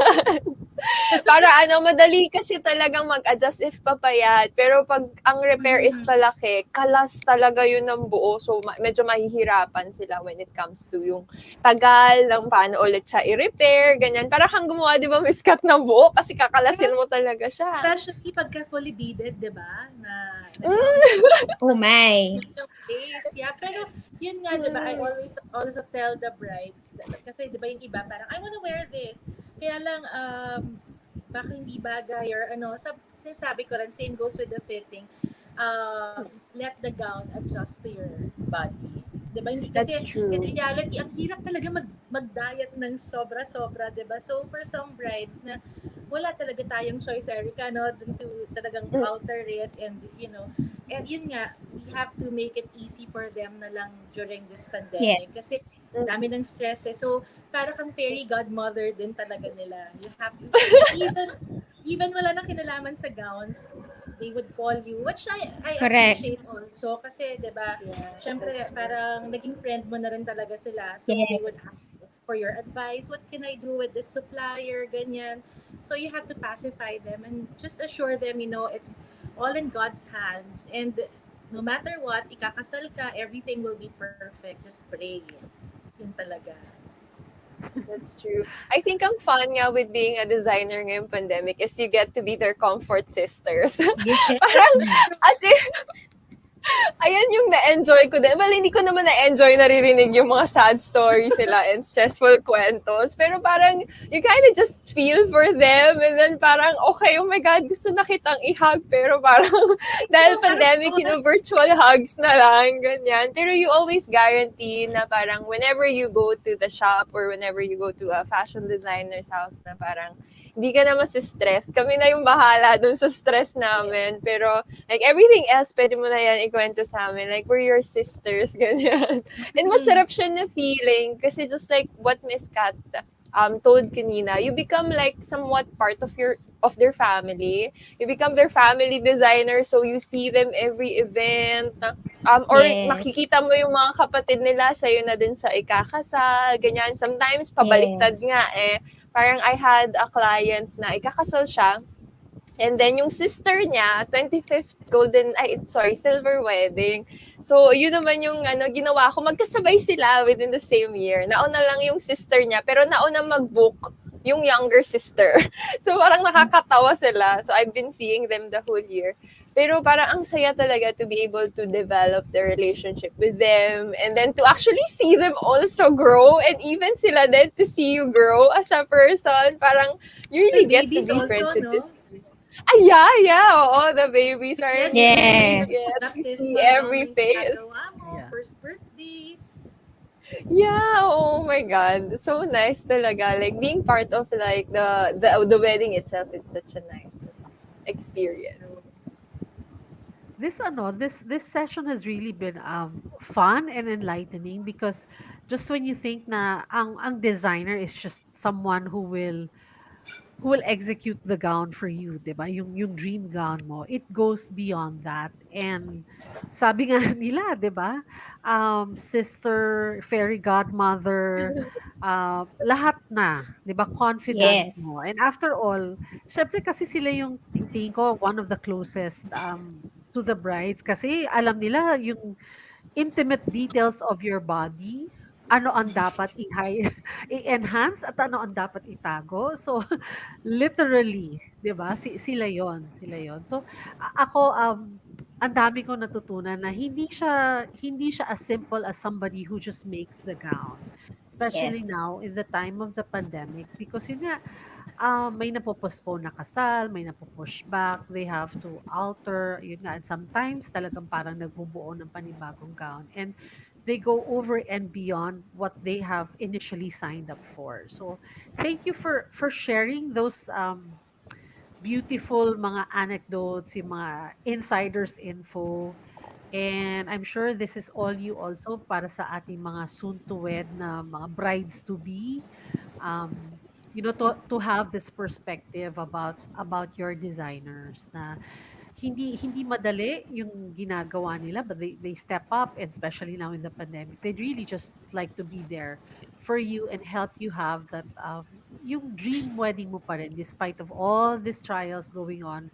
Para madali kasi talagang mag-adjust if papayat. Pero pag ang repair is palaki, kalas talaga yun ng buo. So, medyo mahihirapan sila when it comes to yung tagal ng paano ulit siya i-repair, ganyan. Para kang gumawa, di ba, Miss Kat, ng buo kasi kakalasin mo talaga siya. Especially pagka fully beaded, di ba? Oh my. Yeah, pero yun nga, di ba, I always also tell the brides, kasi di ba yung iba, parang, I wanna wear this. Kaya lang, baka hindi bagay or sinasabi ko rin, same goes with the fitting. Let the gown adjust to your body. Diba? Hindi kasi, That's true. in reality, ang hirap talaga mag-diet ng sobra-sobra, diba? So, for some brides na wala talaga tayong choice, Ericka, no? Dun to talagang alter it and, and yun nga, we have to make it easy for them na lang during this pandemic. Kasi, dami ng stress eh. So, para kang fairy godmother din talaga nila. You have to, even wala nang kinalaman sa gowns, they would call you, which I appreciate also. Kasi, di ba, syempre, parang naging friend mo na rin talaga sila. So, they would ask for your advice. What can I do with this supplier? Ganyan. So, you have to pacify them and just assure them, it's all in God's hands. And no matter what, ikakasal ka, everything will be perfect. Just pray. Yun talaga. That's true. I think ang fun nga with being a designer ngayong pandemic is you get to be their comfort sisters. Yes. Parang, Ayan yung na-enjoy ko din. Well, hindi ko naman na-enjoy naririnig yung mga sad stories nila and stressful kwentos. Pero parang, you kind of just feel for them. And then parang, okay, oh my God, gusto na kitang i-hug. Pero parang, dahil Oo, parang pandemic, virtual hugs na lang, ganyan. Pero you always guarantee na parang whenever you go to the shop or whenever you go to a fashion designer's house na parang, hindi ka na masistress. Kami na yung bahala dun sa stress namin. Pero like everything else, pwede mo na yan ikwento sa amin. Like, we're your sisters, ganyan. And masarap siya na feeling kasi just like what Miss Kat told kanina, you become like somewhat part of their family. You become their family designer, so you see them every event. Or Yes. makikita mo yung mga kapatid nila sa'yo na din sa ikakasal, ganyan. Sometimes, pabaliktad Yes. nga eh. Parang I had a client na ikakasal siya, and then yung sister niya, 25th silver wedding. So, yun naman yung ginawa ko. Magkasabay sila within the same year. Nauna lang yung sister niya, pero nauna mag-book yung younger sister. So, parang nakakatawa sila. So, I've been seeing them the whole year. Pero parang ang saya talaga to be able to develop the relationship with them and then to actually see them also grow and even sila din to see you grow as a person. Parang you the really get to babies be also, friends with no? this. Ah, yeah, yeah. Oo, the babies. Like Parang yan, you yung really Yes. get to see baptismal gown every yung face. ginagawa mo, Yeah. first birthday. Yeah, oh my God. So nice talaga. Like being part of like the wedding itself is such a nice experience. So, This session has really been fun and enlightening because just when you think na ang designer is just someone who will execute the gown for you, 'di ba? Yung dream gown mo. It goes beyond that. And sabi nga nila, 'di ba? Sister, fairy godmother, lahat na, 'di ba? Confidant mo. Yes. And after all, syempre kasi sila yung tingin ko one of the closest to the brides kasi alam nila yung intimate details of your body, ano ang dapat i-enhance at ano ang dapat itago. So, literally, 'di ba? Sila 'yon, sila 'yon. So, ako ang dami kong natutunan na hindi siya as simple as somebody who just makes the gown. Especially Yes. now in the time of the pandemic because yun nga, may napo-postpone na kasal, may napo-push back, they have to alter, yun nga, and sometimes talagang parang nagbubuo ng panibagong gown and they go over and beyond what they have initially signed up for. So, thank you for sharing those beautiful mga anecdotes, yung mga insiders info. And I'm sure this is all you also para sa ating mga soon to wed na mga brides to be, to have this perspective about your designers na hindi madali yung ginagawa nila, but they step up, and especially now in the pandemic they'd really just like to be there for you and help you have that yung dream wedding mo pa rin despite of all these trials going on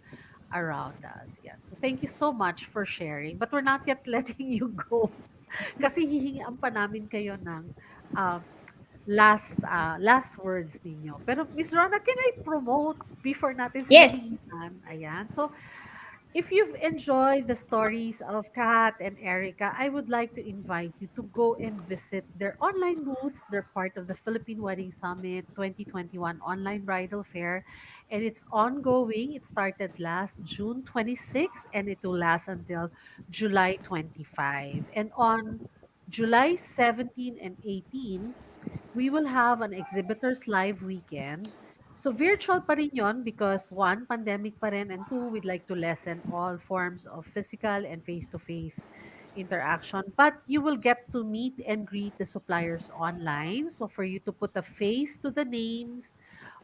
around us. Yeah, so thank you so much for sharing, but we're not yet letting you go kasi hihingian pa namin kayo ng um, last words ninyo. Pero Miss Rona, can I promote before natin sila Yes. hingian? Ayan. So, if you've enjoyed the stories of Kat and Ericka, I would like to invite you to go and visit their online booths. They're part of the Philippine Wedding Summit 2021 online bridal fair, and it's ongoing. It started last June 26 and it will last until July 25. And on July 17 and 18, we will have an exhibitors live weekend. So virtual pa rin yun because one, pandemic pa rin, and two, we'd like to lessen all forms of physical and face-to-face interaction. But you will get to meet and greet the suppliers online. So for you to put a face to the names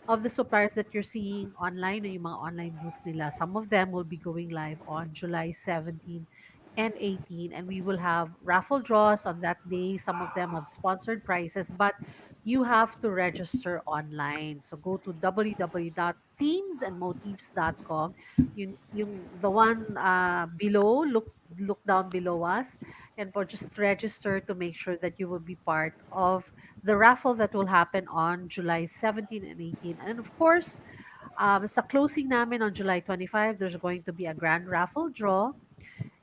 of the suppliers that you're seeing online o yung mga online booths nila, some of them will be going live on July 17 and 18, and we will have raffle draws on that day. Some of them have sponsored prizes, but you have to register online. So go to www.themesandmotifs.com. Yung the one below, look down below us, and for just register to make sure that you will be part of the raffle that will happen on July 17 and 18. And of course, sa closing namin on July 25, there's going to be a grand raffle draw.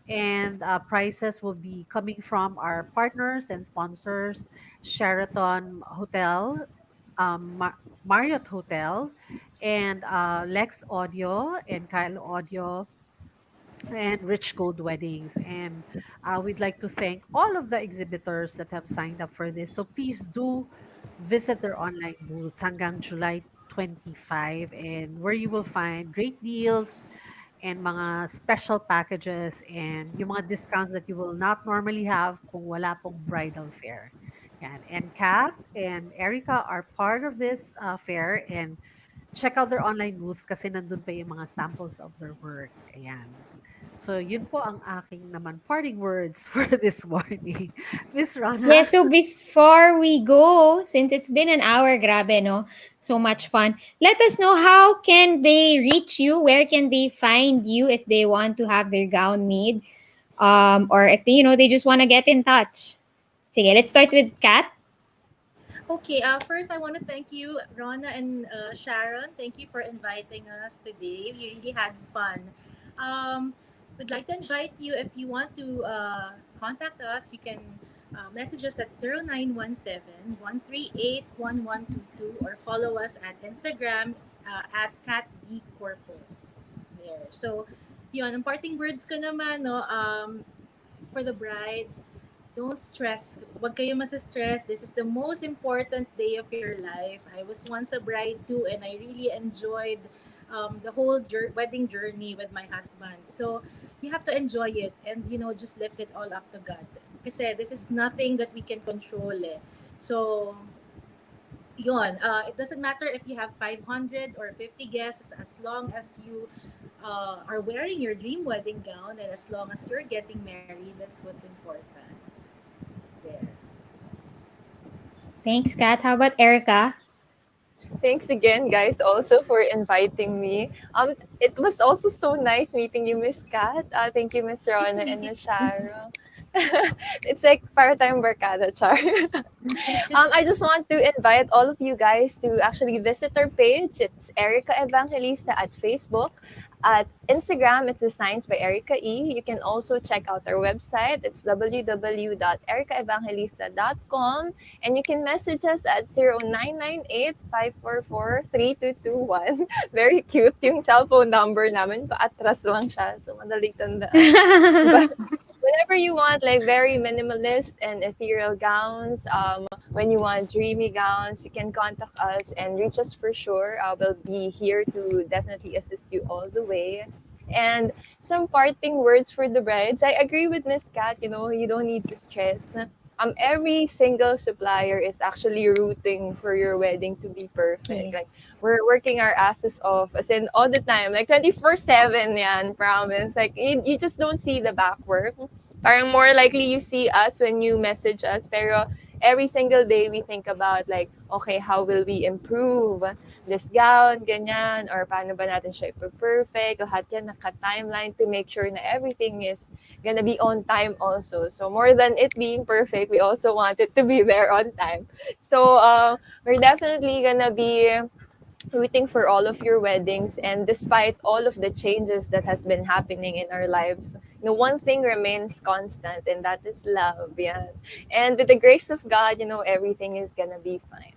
And prices will be coming from our partners and sponsors, Sheraton Hotel, Marriott Hotel, and Lex Audio and Kyle Audio and Rich Gold Weddings. And we'd like to thank all of the exhibitors that have signed up for this. So please do visit their online booths hanggang July 25, and where you will find great deals and mga special packages and yung mga discounts that you will not normally have kung wala pong bridal fair. Yan. And Kat and Erica are part of this fair, and check out their online booths kasi nandun pa yung mga samples of their work. Ayan. So, yun po ang aking naman parting words for this morning. Miss Yeah, Rana? so before we go, since it's been an hour, grabe, no? So much fun. Let us know how can they reach you? Where can they find you if they want to have their gown made? Or if they, they just want to get in touch. Sige, let's start with Kat. Okay, first I want to thank you, Rona and Sharon. Thank you for inviting us today. We really had fun. We'd like to invite you if you want to contact us. You can message us at 0917-138-1122 or follow us at Instagram at Corpus. There. So, yun, ang parting words ko naman, no, for the brides, don't stress. Huwag kayo stress. This is the most important day of your life. I was once a bride too, and I really enjoyed the whole wedding journey with my husband. So you have to enjoy it and just lift it all up to God. Kasi this is nothing that we can control. Eh. So yun, it doesn't matter if you have 500 or 50 guests, as long as you are wearing your dream wedding gown and as long as you're getting married, that's what's important. There. Thanks, Kat. How about Erica? Thanks again, guys, also for inviting me. It was also so nice meeting you, Miss Kat. Thank you, Miss Nice Rona to and meet Miss Shara. It's like para tayong barkada, char. I just want to invite all of you guys to actually visit our page. It's Ericka Evangelista at Facebook. At Instagram, it's Designs by Ericka E. You can also check out our website. It's www.erickaevangelista.com. And you can message us at 0998-544-3221. Very cute yung cellphone number namin. Paatras lang siya. So, madaling tandaan. But whenever you want, like very minimalist and ethereal gowns, when you want dreamy gowns, you can contact us and reach us for sure. We'll be here to definitely assist you all the way. And some parting words for the brides. I agree with Miss Kat, you don't need to stress. Every single supplier is actually rooting for your wedding to be perfect. Like, Yes. we're working our asses off, as in all the time, like 24/7 yan, promise. Like, you just don't see the back work. Parang more likely you see us when you message us, pero every single day we think about like, okay, how will we improve this gown, ganyan, or paano ba natin siya perfect, lahat yan naka-timeline to make sure na everything is gonna be on time also. So more than it being perfect, we also want it to be there on time. So we're definitely gonna be rooting for all of your weddings, and despite all of the changes that has been happening in our lives, one thing remains constant, and that is love. Yeah, and with the grace of God, everything is gonna be fine.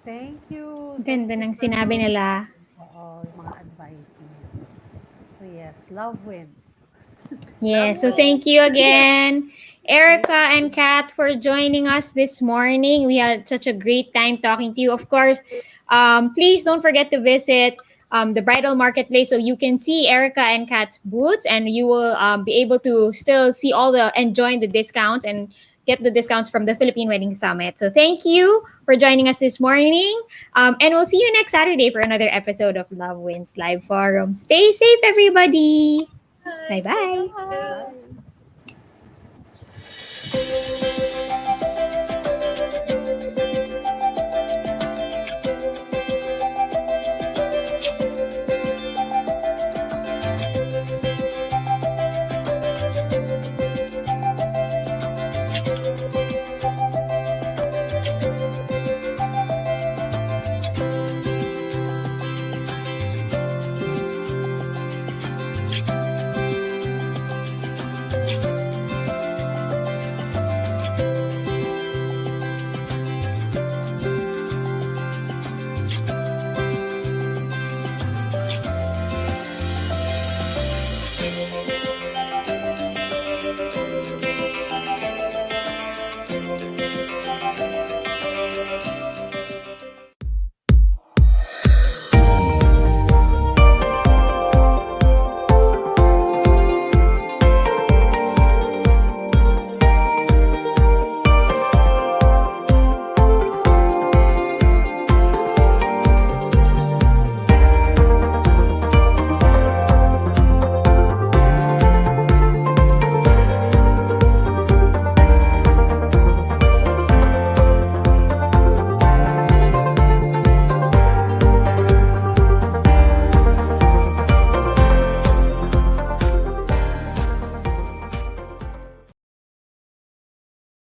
Thank you. Thank Ganda you ng for sinabi those nila. yung mga advice ninyo. So yes, love wins. Yeah, so Love thank you again, Thank Erica and you. Kat, for joining us this morning. We had such a great time talking to you. Of course, please don't forget to visit the bridal marketplace so you can see Erica and Kat's booths, and you will be able to still see all the enjoying the discounts and get the discounts from the Philippine Wedding Summit. So thank you for joining us this morning, and we'll see you next Saturday for another episode of Love Wins Live Forum. Stay safe, everybody. Bye. Bye bye. Bye. Bye.